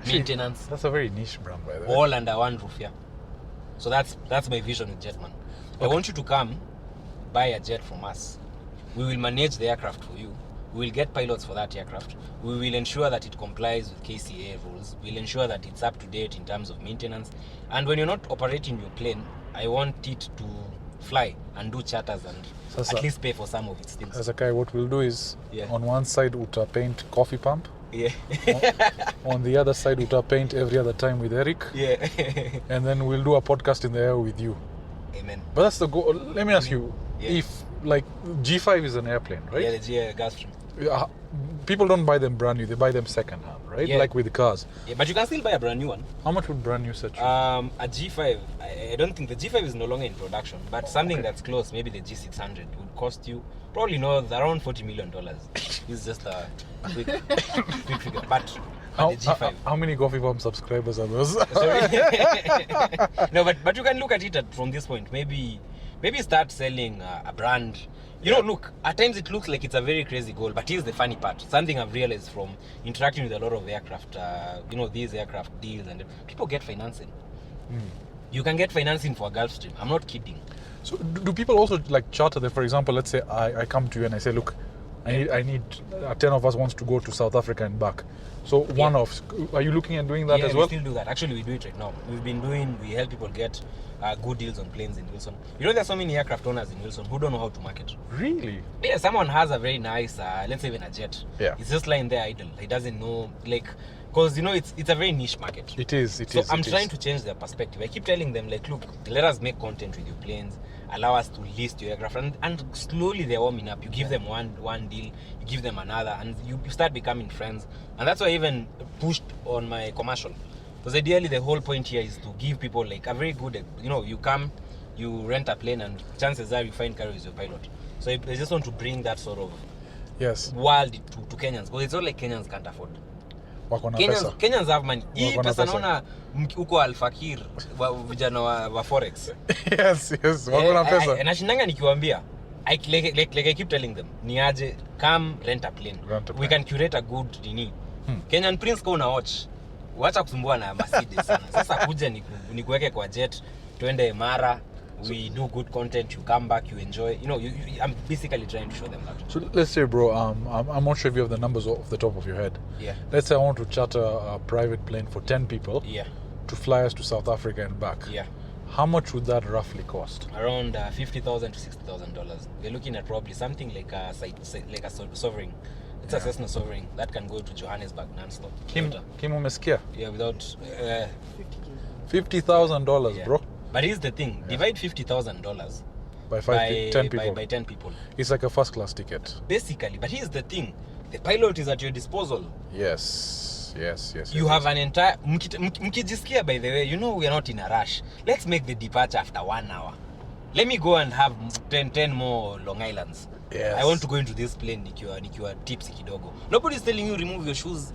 maintenance. That's a very niche brand, by the way. All under one roof, yeah. So that's my vision with JetMan. I want you to come buy a jet from us. We will manage the aircraft for you. We will get pilots for that aircraft. We will ensure that it complies with KCA rules. We'll ensure that it's up to date in terms of maintenance. And when you're not operating your plane, I want it to fly and do charters and at least pay for some of its things. As a guy, what we'll do is, on one side, uta paint CoffeePump. Yeah. On the other side, uta paint every other time with Eric. Yeah. And then we'll do a podcast in the air with you. Amen. But that's the goal. Let me ask you, if, like, G5 is an airplane, right? Yeah, the Gulfstream. People don't buy them brand new, they buy them second hand, right? Yeah. Like with the cars. Yeah, but you can still buy a brand new one. How much would brand new set you? A G5, I don't think the G5 is no longer in production, but something that's close, maybe the G600, would cost you probably around $40 million. It's just a quick figure. But the G5. How many CoffeePump subscribers are those? No, but you can look at it from this point. Maybe start selling a brand. You know, look, at times it looks like it's a very crazy goal, but here's the funny part. Something I've realized from interacting with a lot of aircraft, these aircraft deals, and people get financing. You can get financing for a Gulfstream. I'm not kidding. So do people also like charter them? For example, let's say I come to you and I say, look, I need 10 of us wants to go to South Africa and back. So one-offs, are you looking at doing that as well? Yeah, we still do that. Actually, we do it right now. We help people get good deals on planes in Wilson. You know, there's so many aircraft owners in Wilson who don't know how to market. Really? Yeah, someone has a very nice, let's say even a jet. Yeah. It's just lying there idle. He doesn't know, because, it's a very niche market. It is. So I'm trying to change their perspective. I keep telling them, look, let us make content with your planes. Allow us to list your aircraft. And slowly they're warming up. You give them one deal, you give them another, and you start becoming friends. And that's why I even pushed on my commercial. Because ideally the whole point here is to give people a very good, you come, you rent a plane, and chances are you find Karo is your pilot. So I just want to bring that sort of world to Kenyans. Because it's not like Kenyans can't afford. Wako na pesa. Kenyans have money. Hii Wako na pesa pesa. naona huko Al-Fakir vijana wa forex. Yes, wako na pesa. Nashindanga nikiwaambia like I keep telling them ni aje come rent a plane. We can curate a good nini. Kenyan Prince kwa una watch. Wacha kusumbua na Mercedes sana. Sasa kuja nikuweke kwa jet twende Mara. We do good content, you come back, you enjoy. You know, I'm basically trying to show them that. So let's say, bro, I'm not sure if you have the numbers off the top of your head. Yeah. Let's say I want to charter a private plane for 10 people. Yeah. To fly us to South Africa and back. Yeah. How much would that roughly cost? Around $50,000 to $60,000. We're looking at probably something like a sovereign. It's a Cessna sovereign that can go to Johannesburg non-stop. Kim umesikia? Yeah, without $50,000, yeah. bro. But here's the thing: divide $50,000 by 10 people. By 10 people. It's like a first class ticket. Basically, but here's the thing: the pilot is at your disposal. Yes. You have an entire mkijisikia, by the way, you know we are not in a rush. Let's make the departure after 1 hour. Let me go and have 10 more Long Islands. Yes. I want to go into this plane nikiwa tipsy kidogo. Nobody's telling you remove your shoes.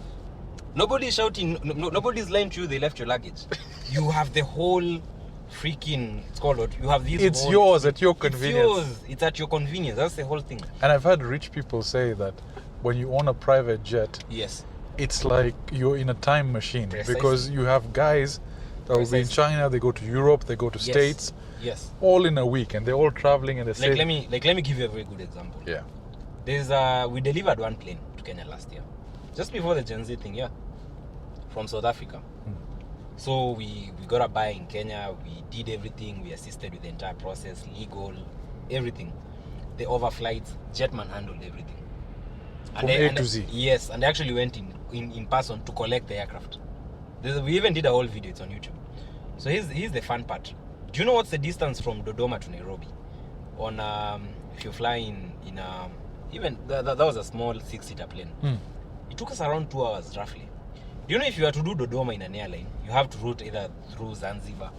Nobody's shouting. Nobody's lying to you they left your luggage. You have the whole freaking, it's called what? You have these. It's yours at your convenience. It's yours. It's at your convenience. That's the whole thing. And I've heard rich people say that when you own a private jet, Yes. it's like you're in a time machine. Precisely. Because you have guys that will be in China, they go to Europe, they go to States. Yes. All in a week, and they're all traveling and they say. Let me give you a very good example. Yeah. We delivered one plane to Kenya last year, just before the Gen Z thing, yeah, from South Africa. So we got a buy in Kenya. We did everything. We assisted with the entire process, legal, everything. The overflights, JetMan handled everything. From A to Z. Yes, and they actually went in person to collect the aircraft. We even did a whole video. It's on YouTube. So here's the fun part. Do you know what's the distance from Dodoma to Nairobi? If you fly in even that was a small 6-seater plane. It took us around 2 hours roughly. Do you know if you were to do Dodoma in an airline, you have to route either through Zanzibar,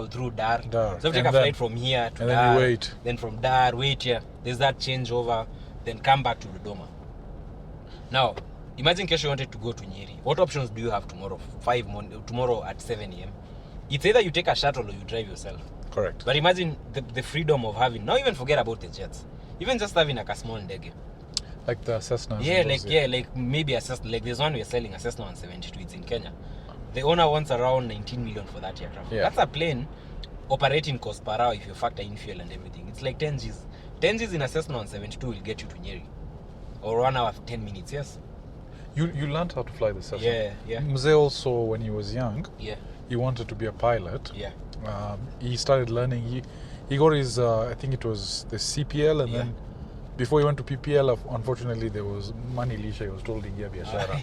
through Dar. Dar. So you take And a then- flight from here to and Dar. then you wait. Then from Dar, wait here. There's that changeover. Then come back to Dodoma. Now, imagine Kesho wanted to go to Nyeri. What options do you have tomorrow? Tomorrow at 7 a.m. It's either you take a shuttle or you drive yourself. Correct. But imagine the freedom of having, not even forget about the jets, even just having like a small ndege. Like the Cessna. Like maybe a Cessna, like there's one we're selling, a Cessna 172, it's in Kenya. The owner wants around 19 million for that aircraft. Yeah. That's a plane operating cost per hour if you factor in fuel and everything. It's like 10 Gs. 10 Gs in a Cessna 172 will get you to Nyeri. Or 1 hour, 10 minutes, yes. You learned how to fly the Cessna. Yeah. Mzee also, when he was young, Yeah. he wanted to be a pilot. Yeah. He started learning. He got his, I think it was the CPL, and Yeah. then before he went to PPL, unfortunately there was money lisha. He was told ingia biashara.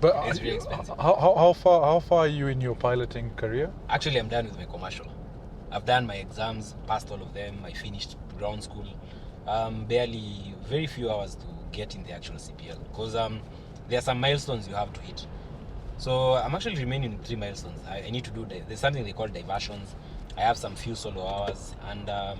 But It's really expensive. How far are you in your piloting career? Actually, I'm done with my commercial. I've done my exams, passed all of them. I finished ground school. Barely, very few hours to get in the actual CPL because there are some milestones you have to hit. So I'm actually remaining in 3 milestones. I need to do there's something they call diversions. I have some few solo hours, and I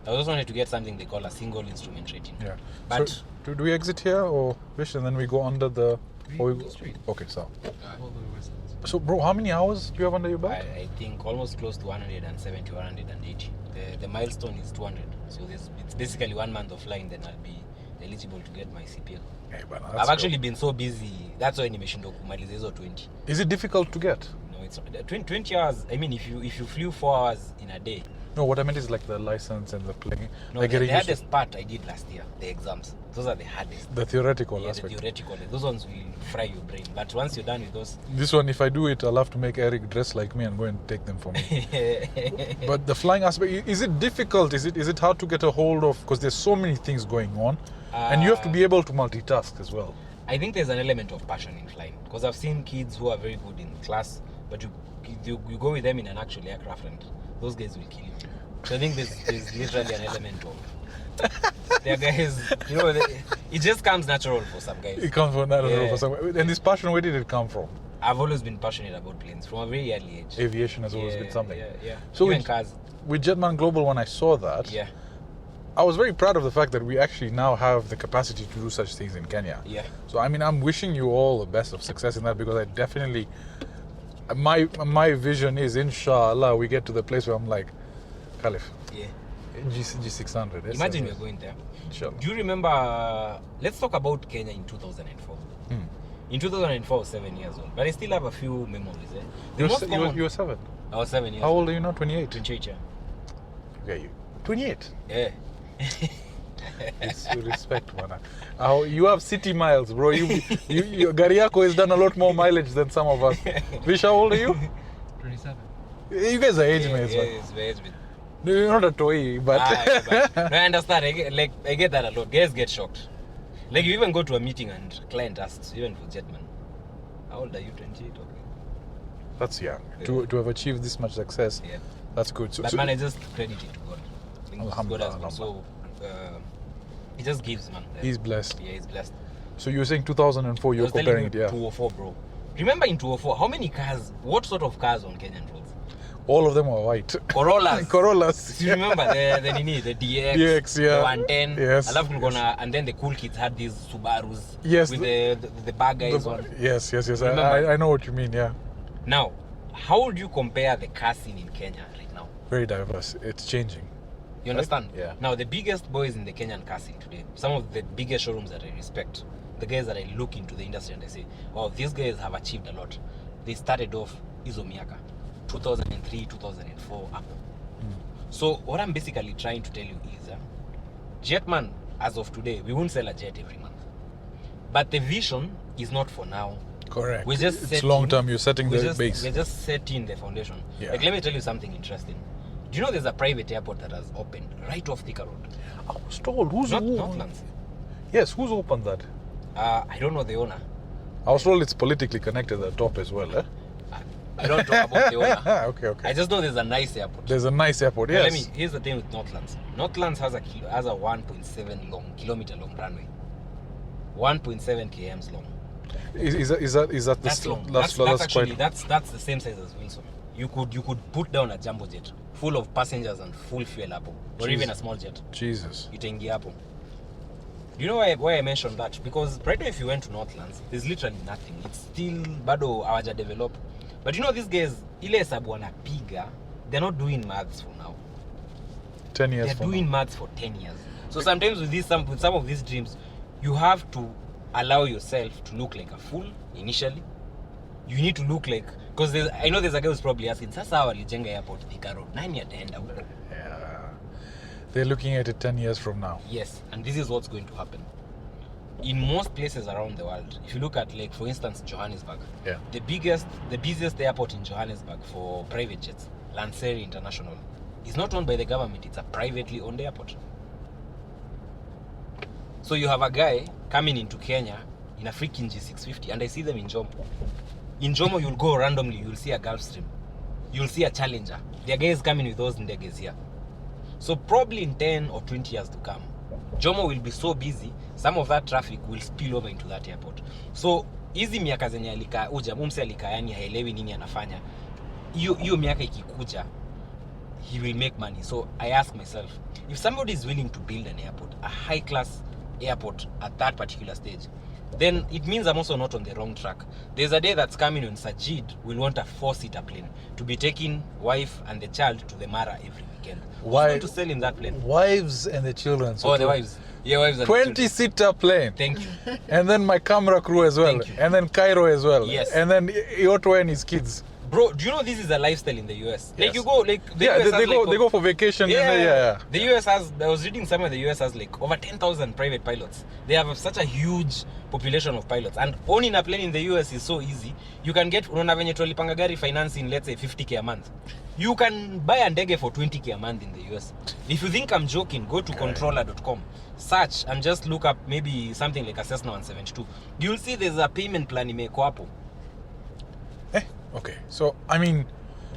also wanted to get something they call a single instrument rating. Yeah. But so, do we exit here or Vish, and then we go under the? Or we go straight. Okay, so bro, how many hours do you have under your belt? I think almost close to 170, 180. The milestone is 200. So it's basically 1 month of flying, then I'll be eligible to get my CPL. Hey, but I've actually been so busy. That's why nimeshindwa kumaliza hizo 20. Is it difficult to get? No, it's not. 20 hours. I mean, if you flew 4 hours in a day. No, what I meant is like the license and the plane. No, like the getting used to hardest part I did last year, the exams. Those are the hardest. the theoretical Yeah, the aspect. theoretical. Those ones will fry your brain. But once you're done with those, This one, if I do it, I'll have to make Eric dress like me and go and take them for me. But the flying aspect, is it difficult? Is it hard to get a hold of? Because there's so many things going on, and you have to be able to multitask as well. I think there's an element of passion in flying because I've seen kids who are very good in class, but you go with them in an actual aircraft and those guys will kill you. So I think there's literally an element of there are guys, you know, it just comes natural for some guys. It comes from, I don't know, Yeah. for some. And this passion, where did it come from? I've always been passionate about planes from a very early age. Aviation has always been something. Yeah. So Even with- cars. With JetMan Global, when I saw that, Yeah. I was very proud of the fact that we actually now have the capacity to do such things in Kenya. Yeah. So I mean, I'm wishing you all the best of success in that, because I definitely, my vision is, inshallah, we get to the place where I'm like, Khalif, Yeah. G600. Imagine we're going there. Inshallah. Do you remember? Let's talk about Kenya in 2004. In 2004, I was 7 years old, but I still have a few memories. The most common- You were 7. I was 7 years How old. old are you now? 28. 28, yeah. Okay, 28. Yeah. It's respect, man. You have city miles, bro. Your gari yako has done a lot more mileage than some of us. Vish, how old are you? 27. You guys are age mates, man. it's very age mate. No, you're not a toy, but No, I understand. I get that a lot. Guys get shocked. Like, you even go to a meeting and client asks, even for JetMan, how old are you? 28? Okay. that's young. Yeah. To have achieved this much success, Yeah. that's good. But man, I just credit it to God. I think God Alhamdulillah, has been so. He just gives, man. he's blessed. Yeah, he's blessed. So you were saying 2004, I you're was telling comparing you it, yeah. 204, bro. Remember in 204, how many cars, what sort of cars on Kenyan roads? All of them were white. Corollas. Corollas. You remember the DX, DX, yeah. the 110. Yes, I love and then the cool kids had these Subarus Yes, with the bad guys on. Yes. Remember? I know what you mean, yeah. Now, how would you compare the car scene in Kenya right now? Very diverse. It's changing. You understand? Yeah. Now, the biggest boys in the Kenyan car scene today, some of the biggest showrooms that I respect, the guys that I look into the industry and I say, oh, these guys have achieved a lot. They started off E009, 2003, 2004, up. So what I'm basically trying to tell you is, JetMan, as of today, we won't sell a jet every month. But the vision is not for now. Correct. We just it's setting- long term. You're setting the base. We're just setting the foundation. Yeah. Like, let me tell you something interesting. Do you know there's a private airport that has opened right off Thika Road? I was told. Who's Northlands. Yes, who's opened that? I don't know the owner. I was told it's politically connected at the top as well, eh? I don't talk about the owner. okay. I just know there's a nice airport. There's a nice airport, Now, yes. here's the thing with Northlands. Northlands has a 1.7 kilometer long runway. 1.7 kms long. Is that That's long. That's Actually, quite. that's the same size as Wilson. You could put down a jumbo jet full of passengers and full fuel hapo, or Jeez. even a small jet. Jesus. Itaingia hapo. You know why I mentioned that? Because right now if you went to Northlands, there's literally nothing. It's still bado hawaja develop. But you know these guys, ile hesabu wanapiga, they're not doing maths for now. 10 years. They're from doing now. maths for 10 years. So sometimes with some of these dreams, you have to allow yourself to look like a fool initially. You need to look like, because I know there's a guy who's probably asking, sasa walijenga airport Karo, nani ataenda huko? Yeah. They're looking at it 10 years from now. Yes, and this is what's going to happen. In most places around the world, if you look at, like, for instance, Johannesburg, Yeah. the busiest airport in Johannesburg for private jets, Lanseria International, is not owned by the government. It's a privately owned airport. So you have a guy coming into Kenya in a freaking G650, and I see them in Jomo. In Jomo, you'll go randomly, you'll see a Gulfstream, you'll see a Challenger. There are guys coming with those ndeges here. So probably in 10 or 20 years to come, Jomo will be so busy, some of that traffic will spill over into that airport. So hizi miaka zenye alikaa umse alikaa yani haelewi nini anafanya, hiyo miaka ikikuja, he will make money. So I ask myself, if somebody is willing to build an airport, a high class airport at that particular stage, then it means I'm also not on the wrong track. There's a day that's coming when Sajid will want a 4-seater plane to be taking wife and the child to the Mara every weekend. Who's going to sell him that plane? Wives and the children. So The wives. Yeah, wives and the children. 20-seater plane. Thank you. And then my camera crew as well. Thank you. And then Cairo as well. Yes. And then Ioto and his kids. Bro, do you know this is a lifestyle in the US? Like Yes. you go, like the Yeah, US they has go for vacation. Yeah. And The US has, I was reading somewhere the US has like over 10,000 private pilots. They have such a huge population of pilots. And owning a plane in the US is so easy. You can get, unaona venye tulipanga gari financing, let's say 50k a month. You can buy a ndege for 20k a month in the US. If you think I'm joking, go to controller.com. Search and just look up maybe something like a Cessna 172. You'll see there's a payment plan imeko hapo. Okay. So, I mean,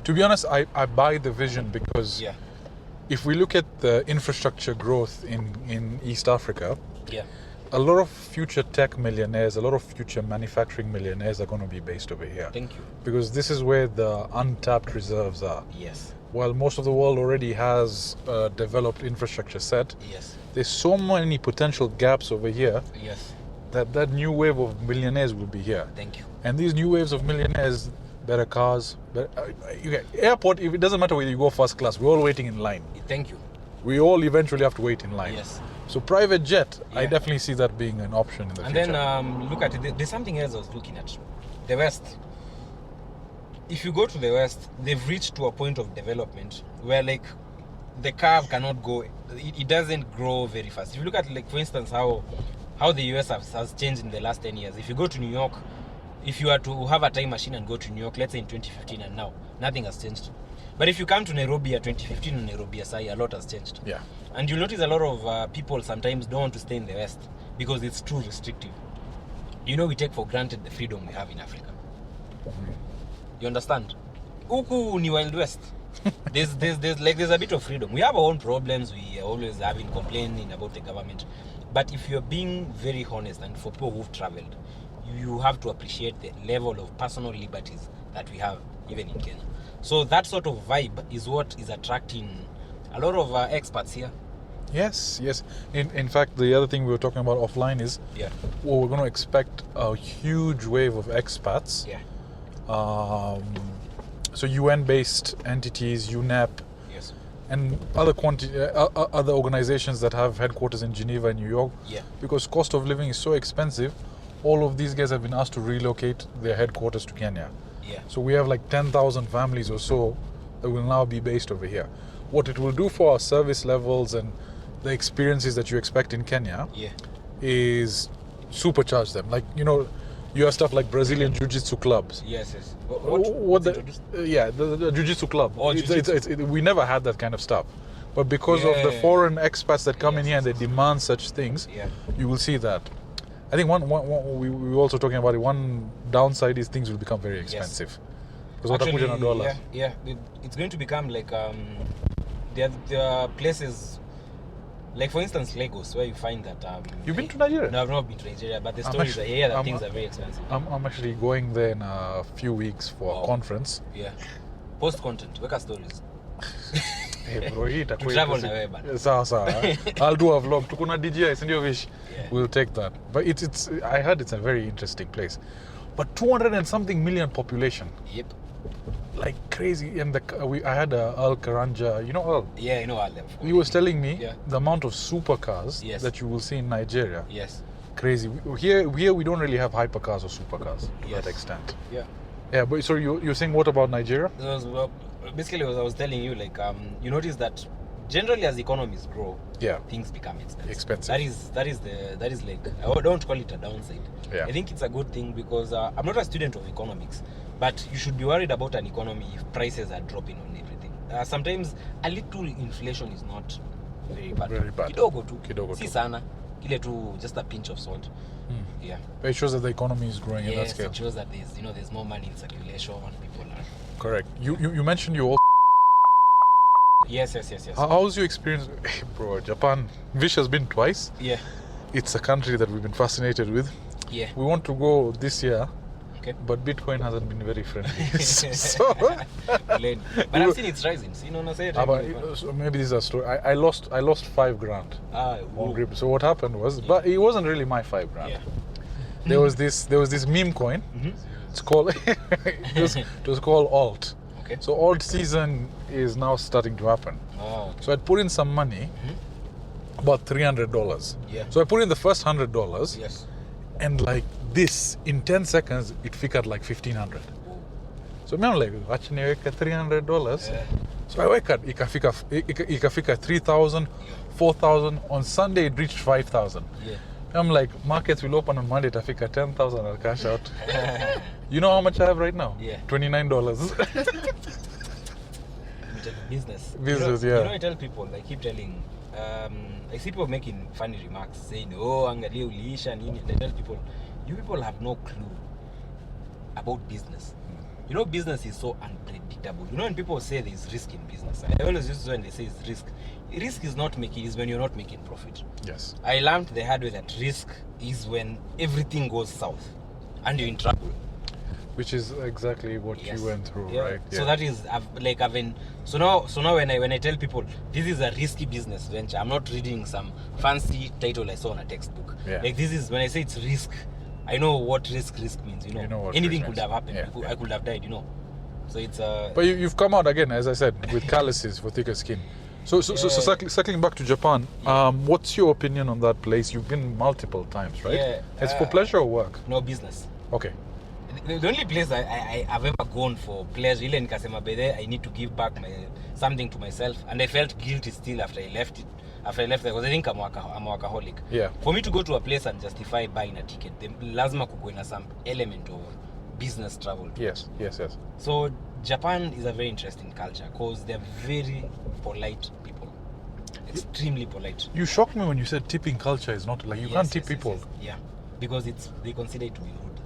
to be honest, I buy the vision because Yeah. if we look at the infrastructure growth in East Africa, Yeah. a lot of future tech millionaires, a lot of future manufacturing millionaires are going to be based over here. Thank you. Because this is where the untapped reserves are. Yes. while most of the world already has developed infrastructure set, Yes. there's so many potential gaps over here Yes. that new wave of millionaires will be here. Thank you. And these new waves of millionaires, better cars, airport, if it doesn't matter whether you go first class, we're all waiting in line. Thank you. We all eventually have to wait in line. Yes. So private jet, I Yeah. definitely see that being an option in the And future. then look at it. There's something else I was looking at. The West. If you go to the West, they've reached to a point of development where like the curve cannot go. It doesn't grow very fast. If you look at like for instance how the US has changed in the last 10 years. If you go to New York, if you are to have a time machine and go to New York, let's say in 2015 and now, nothing has changed. But if you come to Nairobi at 2015 and Nairobi aside, a lot has changed. Yeah. And you'll notice a lot of people sometimes don't want to stay in the West because it's too restrictive. You know, we take for granted the freedom we have in Africa. You understand? Huku ni Wild West. There's a bit of freedom. We have our own problems. We are always having complaining about the government. But if you're being very honest, and for people who've traveled, you have to appreciate the level of personal liberties that we have, even in Kenya. So that sort of vibe is what is attracting a lot of expats here. Yes. In fact, the other thing we were talking about offline is, Yeah. well, we're going to expect a huge wave of expats. Yeah. So UN-based entities, UNEP, Yes. and other organizations that have headquarters in Geneva and New York. Yeah. Because cost of living is so expensive, all of these guys have been asked to relocate their headquarters to Kenya. Yeah. So we have like 10,000 families or so that will now be based over here. What it will do for our service levels and the experiences that you expect in Kenya Yeah. is supercharge them. Like, you know, you have stuff like Brazilian Jiu-Jitsu clubs. Yes. The Jiu-Jitsu club. Oh, We never had that kind of stuff. But because of the Yeah. foreign expats that come in Yes, here and they yes. demand such things, Yeah. you will see that. I think we were also talking about it. One downside is things will become very expensive. Because watakuja na dollars. Yeah. It's going to become like there are places like for instance Lagos where you find that You've been to Nigeria? No, I've not been to Nigeria, but the I'm stories actually- are here that I'm- things are very expensive. I'm actually going there in a few weeks for a Wow. conference. Yeah. Post content, weka stories. Hey bro, hii itakuwa Travel interesting. na wewe bana. Sawa. I'll do a vlog. Tukuna DJI, si ndio Vish? Yeah. We'll take that. But it's I heard it's a very interesting place. But 200 and something million population. Yep. Like crazy. And I had Al Karanja, you know Al? Yeah, you know all them. He was telling me Yeah. the amount of supercars Yes. that you will see in Nigeria. Yes. Crazy. Here we don't really have hypercars or supercars to Yes. that extent. Yeah. Yeah, but so you're saying what about Nigeria? Basically, what I was telling you, like, you notice that generally as economies grow, Yeah. things become expensive. Expensive. That is like, I don't call it a downside. Yeah. I think it's a good thing because I'm not a student of economics, but you should be worried about an economy if prices are dropping on everything. Sometimes a little inflation is not very bad. Very bad. Kidogo tu. Kidogo Si tu. sana. Kile tu, just a pinch of salt. Yeah. But it shows that the economy is growing at that Yes, scale. it shows that there's more money in circulation and people are. Correct. You mentioned you also. Yes. How's your experience, bro? Japan. Vish has been twice. Yeah. It's a country that we've been fascinated with. Yeah. We want to go this year, Okay. but Bitcoin hasn't been very friendly. so, But I've seen it's rising. See, no, say it. so maybe this is a story. I lost $5,000 on Ooh. crypto. So what happened was, but it wasn't really my $5,000. Yeah. There was this meme coin. Mhm. It's called it was called alt. Okay. So alt season is now starting to happen. Oh. So I'd put in some money, about $300. Yeah. So I put in the first $100, Yes. and like this, in 10 seconds, it figured like 1,500. So I'm like, wacha niweke $300. Yeah. So I wake up, ikafika 3,000, 4,000. On Sunday, it reached 5,000. Yeah. I'm like, markets will open on Monday, itafika 10,000, I'll cash out. You know how much I have right now? Yeah. $29. Business. Business, You yeah. know, I tell people, I keep telling, I see people making funny remarks saying, oh, angalia uliisha nini. And I tell people, you people have no clue about business. You know, business is so unpredictable. You know, when people say there's risk in business, I always use when they say it's risk. Risk is when you're not making profit. Yes. I learned the hard way that risk is when everything goes south and you're in trouble. Which is exactly what Yes. you went through, Yeah. right? So that is so now when I tell people this is a risky business venture, I'm not reading some fancy title I saw in a textbook. Yeah. Like this is when I say it's risk, I know what risk means. You know what anything risk could means. have happened. Yeah. I could have died. So it's But you've come out again, as I said, with calluses for thicker skin. So circling back to Japan, what's your opinion on that place? You've been multiple times, right? Yeah, It's for pleasure or work? no business. Okay. The only place I've ever gone for pleasure, ile nikasema bede, I need to give back something to myself, and I felt guilty still after I left there, because I think I'm a workaholic. Yeah. For me to go to a place and justify buying a ticket, lazima kukuwe na some element of business travel. Yes. So Japan is a very interesting culture because they're very polite people, extremely polite. You shocked me when you said tipping culture is not like you can't tip people. Yes. Yeah, because they consider it to be rude.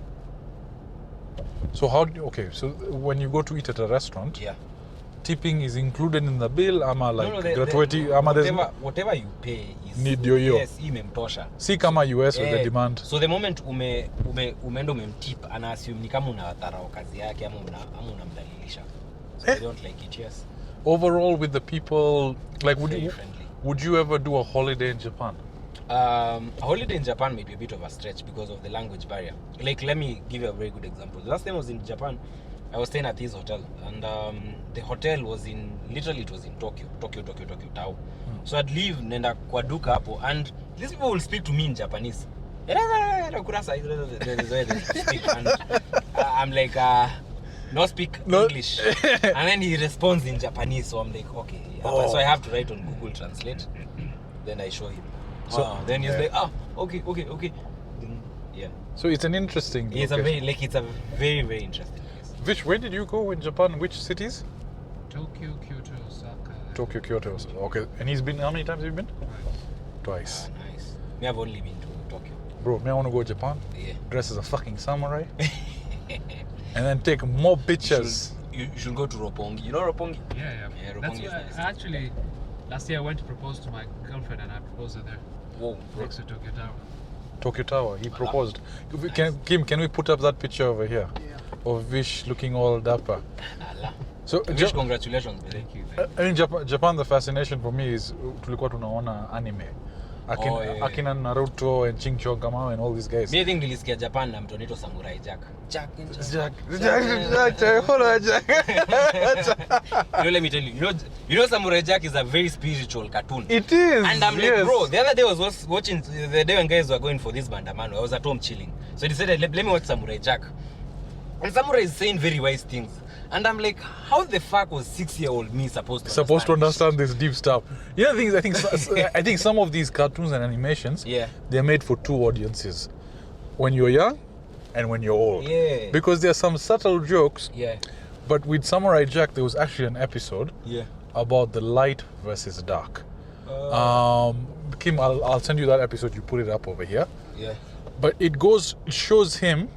So so when you go to eat at a restaurant, Yeah. tipping is included in the bill, ama like gratuity, whatever you pay is Need yo. Yes, imemtosha. See kama US with the demand. So the moment umeenda umemtip, ana assume ni kama unadharau kazi yake ama unamdhalilisha. So they don't like it. Yes. Overall with the people, like Very friendly. would you ever do a holiday in Japan? A holiday in Japan may be a bit of a stretch because of the language barrier. Like, let me give you a very good example. The last time I was in Japan, I was staying at this hotel, and the hotel was in Tokyo Tao. So I'd leave, nenda kwa duka hapo, and these people will speak to me in Japanese. And I'm like, no speak English. And then he responds in Japanese, so I'm like, okay. So I have to write on Google Translate. Then I show him. So then he's like, okay. Then, yeah. So it's an interesting. It's a very, very interesting place. Where did you go in Japan? Which cities? Tokyo, Kyoto, Osaka. Tokyo, Kyoto. Okay. And he's been, how many times have you been? Twice. Twice. Nice. Me, I've only been to Tokyo. Bro, me I want to go to Japan. Yeah. Dress as a fucking samurai. And then take more pictures. You should go to Roppongi. You know Roppongi? Yeah. Yeah, That's Roppongi is where nice. actually, last year I went to propose to my girlfriend and I proposed her there. Whoa, bro. Next to Tokyo Tower. Tokyo Tower. He proposed. Can we put up that picture over here? Of Vish looking all dapper. Allah. So Wish congratulations. Thank you. I mean, Japan, the fascination for me is tulikuwa tunaona anime. Akina Naruto and Ching Chong Kamau and all these guys. Me, I think nilisikia Japan na mtu anaitwa Samurai Jack. Jack. Let me tell you. You know Samurai Jack is a very spiritual cartoon. It is. And I'm like, bro, the other day I was watching, the day when guys were going for this bandamano, I was at home chilling. So I decided, let me watch Samurai Jack. And Samurai is saying very wise things. And I'm like, how the fuck was 6-year-old me supposed to understand this deep stuff? You know, I think some of these cartoons and animations, they're made for two audiences: when you're young and when you're old. Yeah. Because there are some subtle jokes. Yeah. But with Samurai Jack, there was actually an episode about the light versus dark. Kim, I'll send you that episode. You put it up over here. Yeah. But it shows him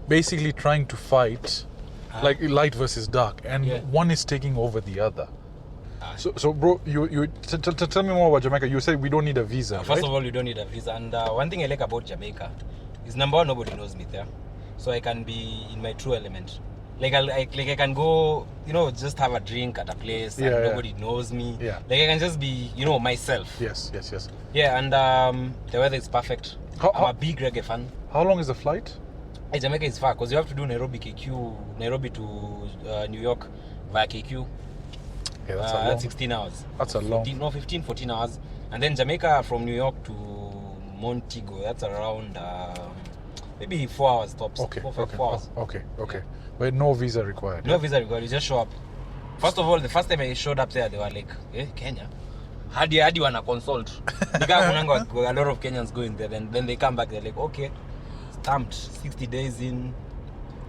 basically trying to fight. Like light versus dark, and one is taking over the other. So bro, you tell me more about Jamaica. You said we don't need a visa. First of all, you don't need a visa, and one thing I like about Jamaica is number one, nobody knows me there, so I can be in my true element. Like I can go, just have a drink at a place and nobody knows me. Yeah. Like I can just be, myself. Yes. Yeah, and the weather is perfect. I'm a big reggae fan. How long is the flight? Jamaica is far because you have to do Nairobi to New York via KQ. Okay, that's 16 hours. That's a long. 14 hours. And then Jamaica from New York to Montego, that's around maybe 4 hours tops. Okay. 4 hours. Okay. Yeah. But no visa required. No visa required. You just show up. First of all, the first time I showed up there, they were like, Kenya? Hadi wana consult. Because a lot of Kenyans going there. Then they come back, they're like, okay. Stamped 60 days in.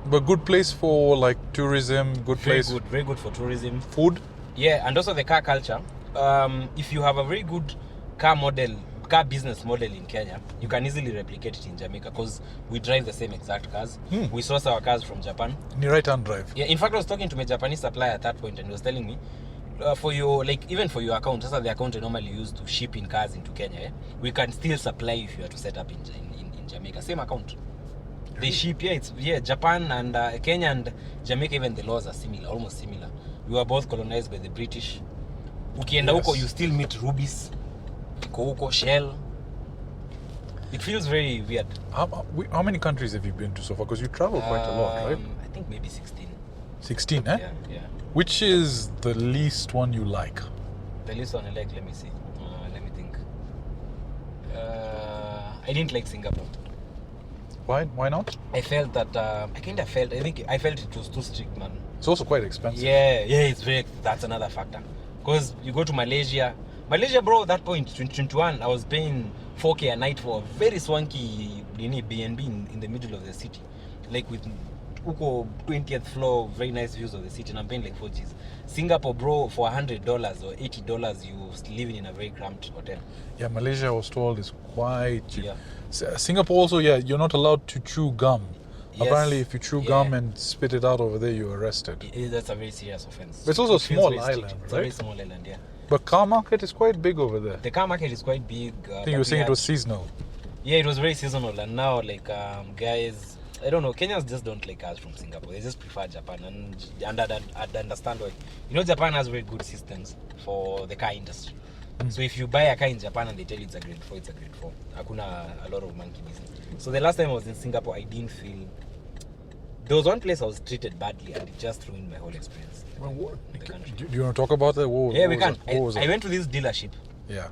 But good place for like tourism, very good for tourism. Food? Yeah, and also the car culture. If you have a very good car business model in Kenya, you can easily replicate it in Jamaica because we drive the same exact cars. We source our cars from Japan. Right-hand drive. Yeah, in fact, I was talking to my Japanese supplier at that point and he was telling me, even for your account, that's the account I normally use to ship in cars into Kenya, we can still supply if you are to set up in Jamaica. Same account. They ship, Japan and Kenya and Jamaica, even the laws are similar, almost similar. We were both colonized by the British. Ukienda huko, you still meet rubies. Iko huko, shell. It feels very weird. How many countries have you been to so far? Because you travel quite a lot, right? I think maybe 16. 16, eh? Yeah. Which is the least one you like? The least one I like, let me see. Let me think. I didn't like Singapore. Why not? I felt that, I think it was too strict, man. It's also quite expensive. Yeah, that's another factor. Because you go to Malaysia, bro, at that point, 2021, I was paying 4K a night for a very swanky B&B in the middle of the city. Like with Uko 20th floor, very nice views of the city, and I'm paying like 4Gs. Singapore, bro, for $100 or $80, you living in a very cramped hotel. Yeah, Malaysia, I was told, is quite cheap. Yeah. Singapore also, you're not allowed to chew gum. Yes. Apparently, if you chew gum and spit it out over there, you're arrested. That's a very serious offense. But it's also a small island, right? It's a very small island, yeah. But car market is quite big over there. The car market is quite big. I think you were saying it was seasonal. Yeah, it was very seasonal. And now, like, guys, I don't know, Kenyans just don't like cars from Singapore. They just prefer Japan. And I'd understand why. You know, Japan has very good systems for the car industry. So if you buy a car in Japan and they tell you it's a grade 4, it's a grade 4. Hakuna a lot of monkey business. So the last time I was in Singapore, I didn't feel... There was one place I was treated badly and it just ruined my whole experience. Do you want to talk about that? We can. I went to this dealership. Yeah.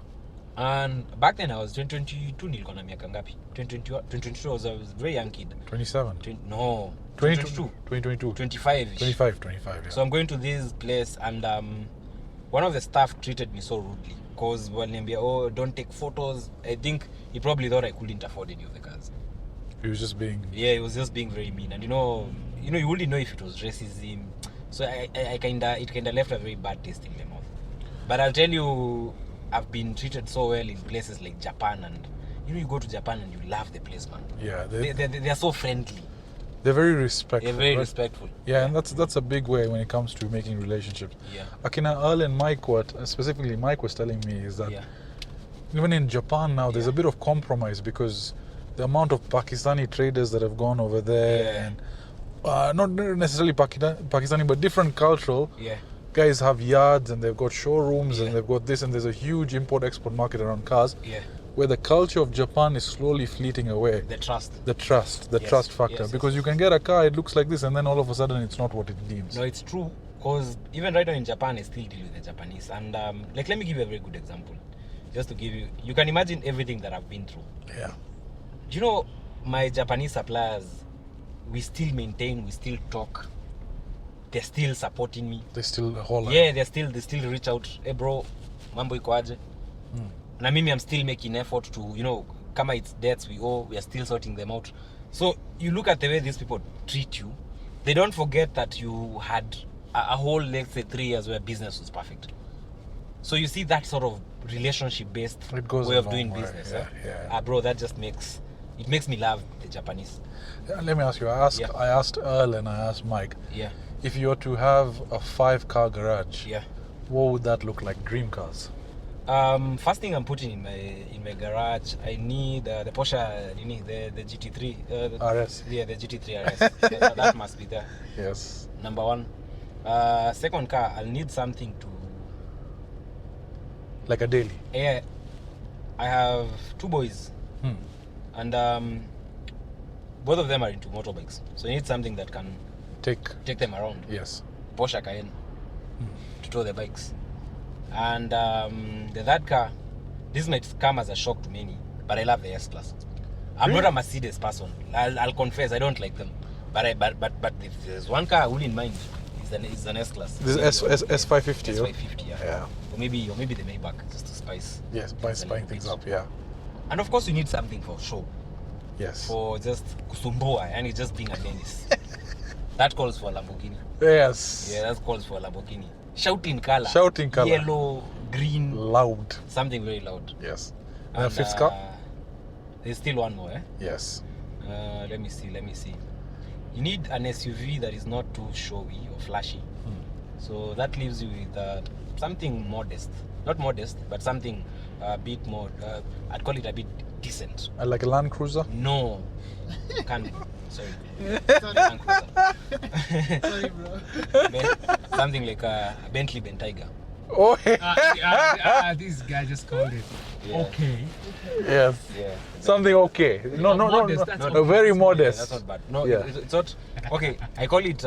And back then I was 2022 nilikuwa na miaka ngapi? 2022 I was a very young kid. 27. 2022. 25. 25, yeah. So I'm going to this place and one of the staff treated me so rudely because waliniambia, don't take photos. I think he probably thought I couldn't afford any of the cars. He was just being... Yeah, he was just being very mean. And you wouldn't know if it was racism. So it kind of left a very bad taste in my mouth. But I'll tell you, I've been treated so well in places like Japan, and you go to Japan and you love the place, man. Yeah, they're so friendly. They're very respectful. They're very respectful. Yeah, and that's a big way when it comes to making relationships. Yeah. Akina Earl and Mike, specifically Mike was telling me is that even in Japan now, there's a bit of compromise because the amount of Pakistani traders that have gone over there and not necessarily Pakistani, but different cultural. Yeah. Guys have yards and they've got showrooms and they've got this, and there's a huge import-export market around cars. Yeah. Where the culture of Japan is slowly fleeting away. The trust factor. Because you can get a car, it looks like this, and then all of a sudden it's not what it deems. No, it's true. Because even right now in Japan, I still deal with the Japanese. And let me give you a very good example. Just to give you can imagine everything that I've been through. Yeah. Do you know my Japanese suppliers? We still maintain, we still talk. They're still supporting me. They still hold. Yeah, they still reach out. Hey bro, mambo iko aje? Na mimi I'm still making effort to, kama it's debts we are still sorting them out. So you look at the way these people treat you, they don't forget that you had a whole, let's say, 3 years where business was perfect. So you see that sort of relationship-based way of doing business. Yeah. Bro, that just makes me love the Japanese. Let me ask you. I asked Earl and I asked Mike. Yeah. If you were to have a 5-car garage, what would that look like? Dream cars. First thing I'm putting in my garage, I need the Porsche, the GT3 RS. Yeah, the GT3 RS. that must be there. Yes. Number one. Second car, I'll need something to... Like a daily? Yeah. I have 2 boys. And both of them are into motorbikes. So I need something that can take them around. Yes. Porsche Cayenne to tow the bikes. And the third car, this might come as a shock to many, but I love the S-Class. I'm not a Mercedes person. I'll confess, I don't like them. But if there's one car I wouldn't mind, it's an S-Class. This is S550. S550, yeah. Or maybe the Maybach, just to spice. Yes, by spicing things up, yeah. And of course, you need something for show. Yes. For just kusumbua, and it's just being a menace. That calls for a Lamborghini. Yes. Yeah, that calls for a Lamborghini. Shouting color. Yellow, green. Loud. Something very loud. Yes. And the 5th car? There's still one more, Yes. Let me see. You need an SUV that is not too showy or flashy. So that leaves you with something modest. Not modest, but something a bit more. I'd call it a bit decent. Like a Land Cruiser? No, can't be. Sorry. Land Cruiser. Sorry, bro. Something like a Bentley Bentayga. Oh, This guy just called it. Yeah. Okay. yes. Yeah. Something okay. No, Modest, that's no, very Yeah, modest. that's not bad. No, Yeah. it's not. Okay, I call it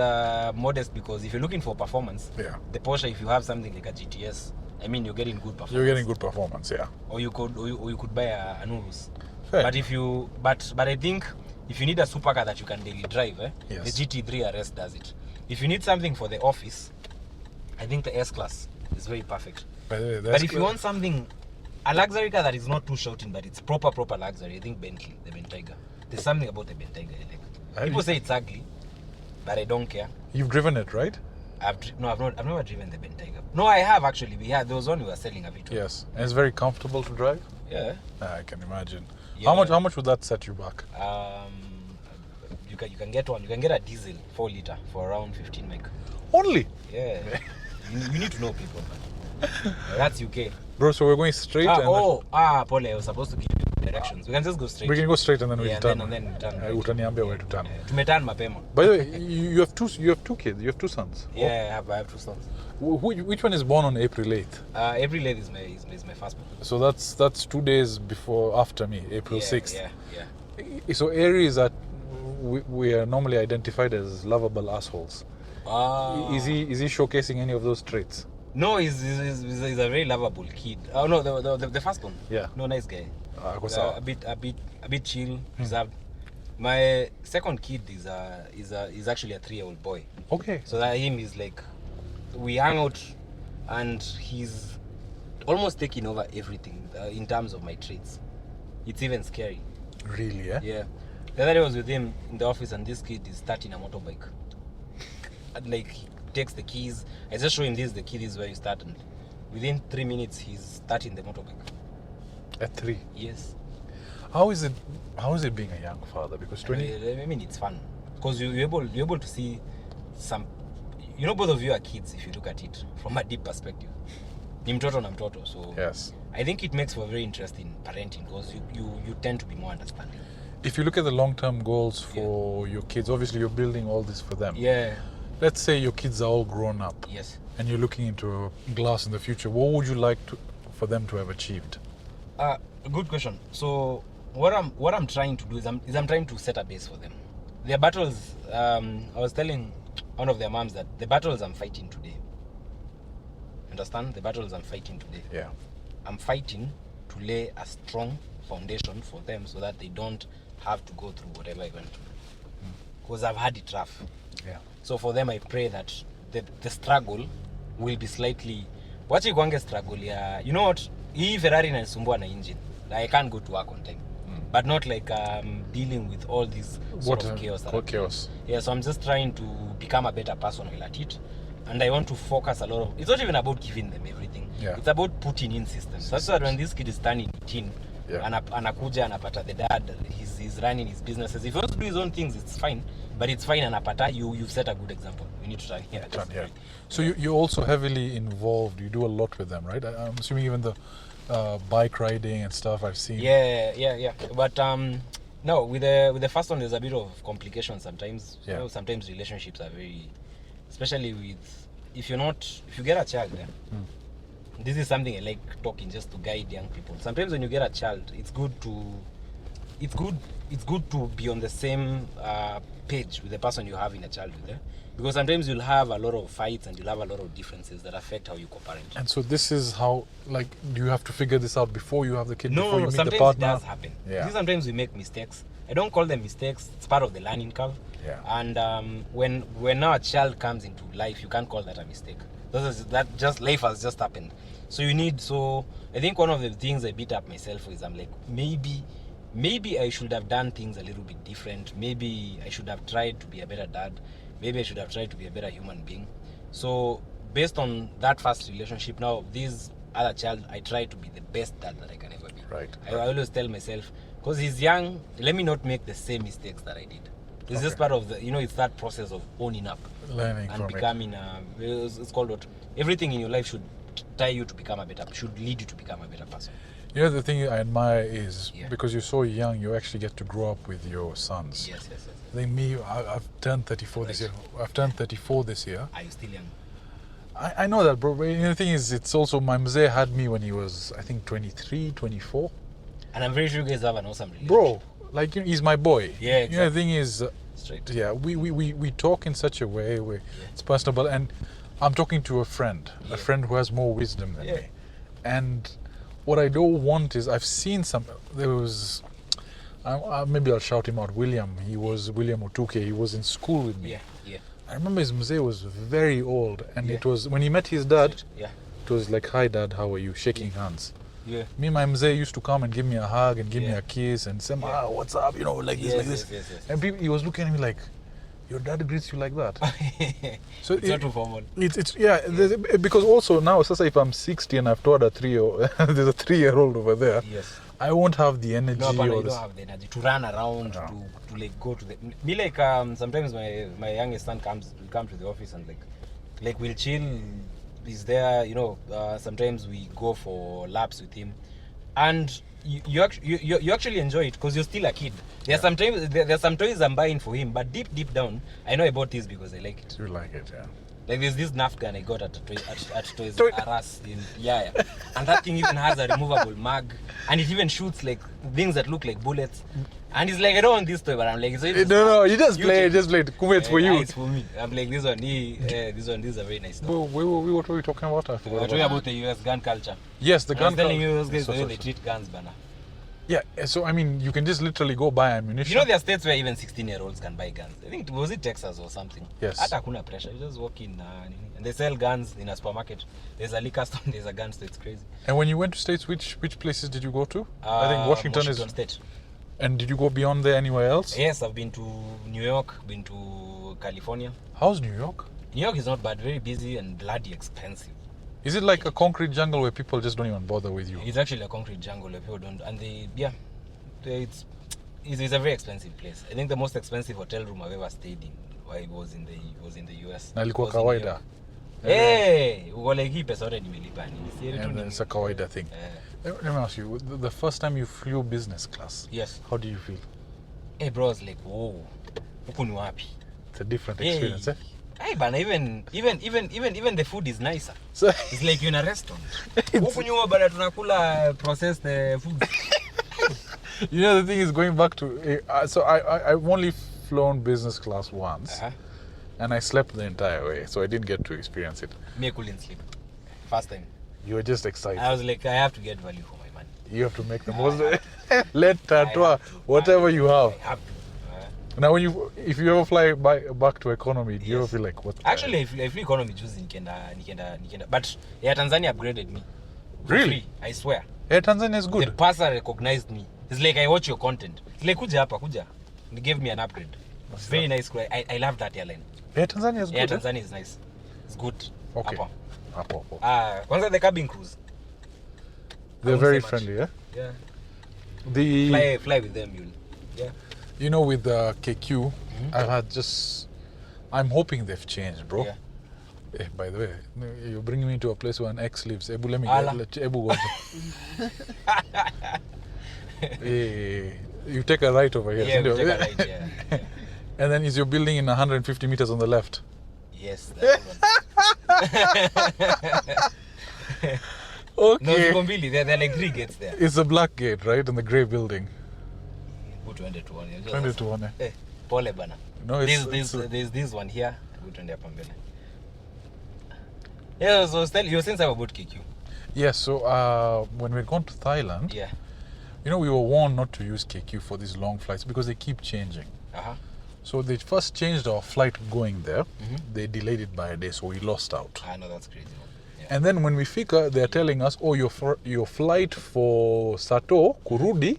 modest because if you're looking for performance, Yeah. the Porsche, if you have something like a GTS, I mean, you're getting good performance. You're getting good performance, yeah. Or you could buy an Urus. Fair. But if you, but I think if you need a supercar that you can daily drive, Yes. the GT3 RS does it. If you need something for the office, I think the S-Class is very perfect. By the way, But if you want something, a luxury car that is not too shouting, but it's proper luxury, I think Bentley, the Bentayga. There's something about the Bentayga I like. Have People you- say it's ugly, but I don't care. You've driven it, right? I've never driven the Bentayga. No, I have actually. There was one we were selling a bit. Yes. And it's very comfortable to drive? Yeah. I can imagine. Yeah. How much would that set you back? You can get one. You can get a diesel 4 liter for around 15 meg. Only? Yeah. you need to know people. That's UK. Bro, so we're going straight Pole, I was supposed to give you directions. We can just go straight. we can go straight and then we Yeah, turn. and then we turn. Utaniambia where to turn. Tumeturn mapema. By the way, you have two kids. You have two sons. Yeah, I have 2 sons. Which one is born on April 8th? April 8th is my first one. So that's 2 days after me, April 6th. Yeah. So Aries are we are normally identified as lovable assholes. Is he showcasing any of those traits? No, he's a very lovable kid. Oh no, the first one. Yeah. No, nice guy. Sawa. A bit chill, reserved. My second kid is actually a 3-year-old boy. Okay. So that him is like, we hang out, and he's almost taking over everything in terms of my traits. It's even scary. Really, yeah? Yeah. The other day I was with him in the office, and this kid is starting a motorbike. And like, he takes the keys. I just show him this, the key, this is where you start, and within 3 minutes he's starting the motorbike. At 3. Yes. How is it being a young father? Because 20 I mean, it's fun because you're able to see some. You know, both of you are kids if you look at it from a deep perspective. Ni mtoto na mtoto, so Yes. I think it makes for very interesting parenting because you tend to be more understanding. If you look at the long-term goals for your kids, obviously you're building all this for them. Yeah. Let's say your kids are all grown up. Yes. And you're looking into a glass in the future. What would you like for them to have achieved? Good question. So what I'm trying to do is I'm trying to set a base for them. Their battles. I was telling one of their moms that the battles I'm fighting today. Understand? The battles I'm fighting today. Yeah. I'm fighting to lay a strong foundation for them so that they don't have to go through whatever I went through. Because I've had it rough. Yeah. So for them, I pray that the struggle will be slightly. Wacha ikuange struggle ya, you know what? Hii Ferrari inanisumbua na engine. I can't go to work on time. But not like dealing with all this sort of chaos. Chaos. Yeah, so I'm just trying to become a better person while at it. And I want to focus a lot of. It's not even about giving them everything. Yeah. It's about putting in systems. That's why when this kid is turning 18, anakuja anapata the dad, he's running his businesses. If he wants to do his own things, it's fine. But it's fine, anapata, you've set a good example. You need to try here. Yeah. So you're also heavily involved. You do a lot with them, right? I'm assuming even the bike riding and stuff I've seen. Yeah. But no, with the first one, there's a bit of complications sometimes. Yeah. You know, sometimes relationships are very, especially with if you get a child. This is something I like talking just to guide young people. Sometimes when you get a child, it's good to be on the same page with the person you have in a child with. Because sometimes you'll have a lot of fights and you'll have a lot of differences that affect how you co-parent. And so this is how, like, do you have to figure this out before you have the kid? No, before you meet the sometimes partner? it does happen. Yeah. Sometimes we make mistakes. I don't call them mistakes. It's part of the learning curve. Yeah. And when now a child comes into life, you can't call that a mistake. Life has just happened. So I think one of the things I beat up myself is I'm like, maybe I should have done things a little bit different. Maybe I should have tried to be a better dad. Maybe I should have tried to be a better human being. So based on that first relationship, now this other child, I try to be the best dad that I can ever be. Right. I always tell myself, because he's young, let me not make the same mistakes that I did. It's just part of it's that process of owning up. Learning and from becoming it's called what? Everything in your life should lead you to become a better person. You know, the thing I admire is Yeah. because you're so young, you actually get to grow up with your sons. Yes. I think me, I've turned 34 this year. I've turned 34 this year. Are you still young? I know that, bro. But you know, the thing is, it's also my mzee had me when he was, I think, 23, 24. And I'm very sure you guys have an awesome relationship. Bro, like, you know, he's my boy. Yeah, You know, the exactly. thing is, Straight. yeah, we talk in such a way where it's personable. And I'm talking to a friend who has more wisdom than me. And what I don't want is, I've seen there was, maybe I'll shout him out, William. He was William Otuke. He was in school with me. Yeah. I remember his mzee was very old. And Yeah. it was, when he met his dad, Yeah. it was like, hi dad, how are you? Shaking hands. Yeah. Me and my mzee used to come and give me a hug and give me a kiss and say, what's up? You know, like this, like this. Yes. And he was looking at me like, your dad greets you like that. So It's not too formal. It's because also now, Sasa, if I'm 60 and I've taught a 3-year, there's a 3-year-old over there. Yes. I won't have the energy. No, but or you this. don't have the energy to run around, to like go to the. Me like sometimes my youngest son will come to the office and like we'll chill. He's there, you know. Sometimes we go for laps with him, and you actually enjoy it because you're still a kid. There's some toys I'm buying for him, but deep down, I know I bought this because I like it. You like it, yeah. Like there's this Nerf gun I got at Toys R Us in and that thing even has a removable mag, and it even shoots like things that look like bullets. And it's like, I don't want this toy, but I'm like, so No, you just play it. Kume, it's for you. It's for me. I'm like, this is a very nice toy. What were we talking about? I forgot. We're talking about the US gun culture. Yes, the I gun was telling you those culture. guys the way they treat guns, bana. Yeah, so I mean, you can just literally go buy ammunition. You know, there are states where even 16-year-olds can buy guns. I think was it Texas or something. Yes. Hata hakuna pressure. You just walk in and they sell guns in a supermarket. There's a liquor store. There's a gun store. It's crazy. And when you went to States, which places did you go to? I think Washington State. And did you go beyond there anywhere else? Yes, I've been to New York, been to California. How's New York? New York is not bad. Very busy and bloody expensive. Is it like a concrete jungle where people just don't even bother with you? It's actually a concrete jungle where people don't. And it's a very expensive place. I think the most expensive hotel room I've ever stayed in was in the US. Na ilikuwa kawaida. Hey, uko like hii pesa yote nimelipa nini? And it's a kawaida thing. Let me ask you, the first time you flew business class, Yes. how did you feel? Hey, bro, I was like, whoa, huku ni wapi? It's a different experience, eh? Hey, bana, even the food is nicer. So, It's like you're in a restaurant. Huku nyuma bana tunakula processed food. you know, the thing is, going back to, so I've only flown business class once, and I slept the entire way, so I didn't get to experience it. Me, I couldn't sleep. First time. You were just excited. I was like, I have to get value for my money. You have to make the most of it. Let tatwa, whatever you have. I have to. Now, if you ever fly back to economy, do you ever feel like what? Actually, I flew economy juzi nikenda. But yeah, Tanzania upgraded me. For Really? free, I swear. Yeah, Tanzania is The good. purser recognized me. It's like I watch your content. It's like kuja. They gave me an upgrade. Very nice. I love that airline. Yeah, Tanzania is good. Yeah, eh? Tanzania is nice. It's good. Okay. Upper. Up. Kwanza the cabin crews. They're won't very say much. friendly, yeah. Yeah. The Fly with them, yeah. you know, with KQ, I've had I'm hoping they've changed, bro. Yeah. Eh, by the way, you're bringing me to a place where an ex lives. Ebu, let me Allah. Ebu go. You take a right over here. Yeah, we sindio? take a right, yeah. And then is your building in 150 meters on the left? Yes, that one. No, Okay. Zikombili, there are like 3 gates there. It's the black gate, right? And the grey building. Go to 1. 22 one. Eh, pole bana. No, There's this one here. Go to hapa mbele. Yeah, so you were saying something about KQ. Yes, so when we'd gone to Thailand, Yeah. you know, we were warned not to use KQ for these long flights because they keep changing. So they first changed our flight going there. They delayed it by a day, so we lost out. I know, that's crazy. Yeah. And then when we fika, they're telling us, oh, your flight for Sato, Kurudi,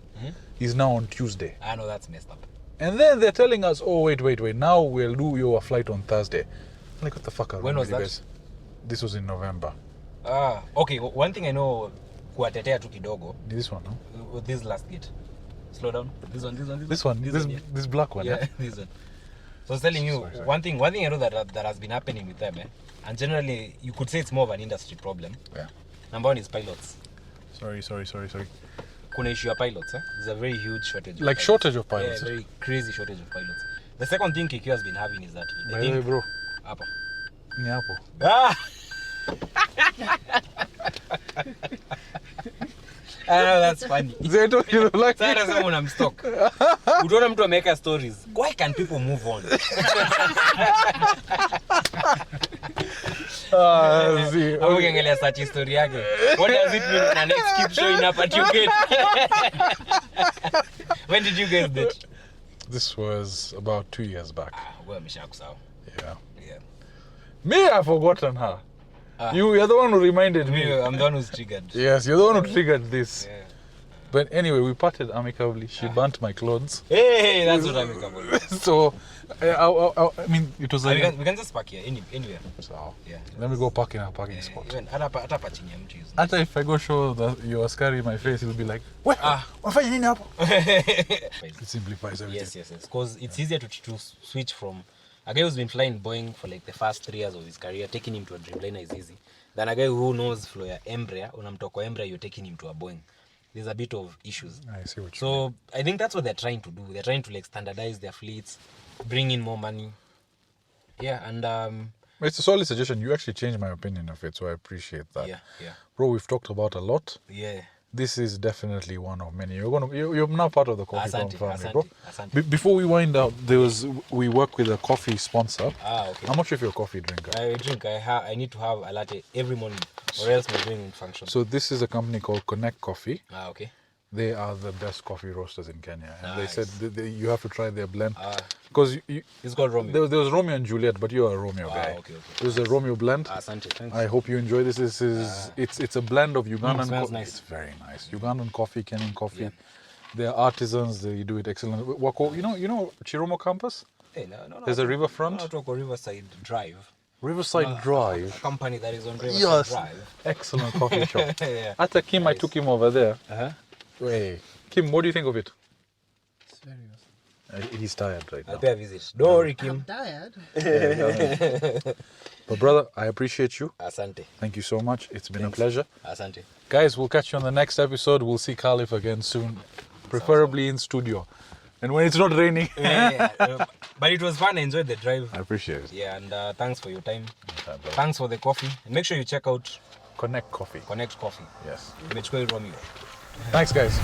is now on Tuesday. I know, that's messed up. And then they're telling us, oh, wait, now we'll do your flight on Thursday. I'm like, what the fuck are When we was doing, that? guys? This was in November. Okay, one thing I know, kuwatetea tu kidogo, This one, no? with this last gate. Slow down. This one. This black one, yeah? This one. So I was telling you, Sorry. one thing I know that has been happening with them, and generally you could say it's more of an industry problem. Yeah. Number one is pilots. Sorry. Kuna issue ya pilots, eh? There's a very huge shortage. Like shortage of pilots. Yeah, very crazy shortage of pilots. The second thing KQ has been having is that By the way, bro. Hapa. Ni hapo. Ah! Ah, that's funny. Zeto, you know, like... Sasa sema unamstock. Utaona mtu ameweka stories. Why can people move on? See. Hapo ukiangalia search history yake. What does it mean na next keep showing up at your gate? When did you get that? This was about 2 years back. Wewe ameshakusahau. Yeah. Yeah. Me, I've forgotten her. You're the one who reminded me. I'm the one who's triggered. Yes, you're the one who triggered this. Yeah. But anyway, we parted amicably. She burnt my clothes. Hey, that's what I'm about. So, I mean, it was like... We can just park here, anywhere. So, Yeah. let me go park in our parking spot. Even hata pa chini ya mti hizo. After if I go show your askari in my face, he'll be like, "What? Unafanya nini hapo?" It simplifies everything. Yes. Because it's easier to switch from a guy who's been flying Boeing for like the first 3 years of his career. Taking him to a Dreamliner is easy. Than a guy who knows flow ya Embraer, unamtoa kwa Embraer, you're taking him to a Boeing. There's a bit of issues. I see what you So I think that's what they're trying to do. They're trying to like standardize their fleets, bring in more money. Yeah, and It's a solid suggestion. You actually changed my opinion of it, so I appreciate that. yeah. Bro, we've talked about a lot. Yeah. This is definitely one of many. You're now part of the CoffeePump family, bro. Asante. Before we wind up, we work with a coffee sponsor. Okay. I'm not sure if you're a coffee drinker. I drink. I need to have a latte every morning, or else my brain won't function. So this is a company called Connect Coffee. Okay. They are the best coffee roasters in Kenya, and Nice. they said you have to try their blend because It's called Romeo. there was Romeo and Juliet, but you're a Romeo guy. Okay. It was a Romeo blend. Asante. Thanks. I hope you enjoy this. This is it's a blend of Ugandan smells coffee. nice. It's very nice. Ugandan coffee, Kenyan coffee. Yeah. They're artisans. They do it excellent. Wako, you know Chiromo campus? Hey, no. There's a riverfront. No, talk Riverside Drive. Riverside Drive. A company that is on Riverside Yes. Drive. Excellent coffee shop. Yeah. After Kim, I took him over there. Uh-huh. Kim, what do you think of it? Serious. He's tired right I'll now. pay a visit. Don't worry, Kim. Tired. But brother, I appreciate you. Asante. Thank you so much. It's been a pleasure. Asante. Guys, we'll catch you on the next episode. We'll see Khalif again soon, preferably in studio. And when it's not raining. Yeah. But it was fun. I enjoyed the drive. I appreciate it. Yeah, and thanks for your time. Okay, brother. Thanks for the coffee. And make sure you check out Connect Coffee. Connect Coffee. Yes. Nimechukua hii Romeo. Thanks, guys.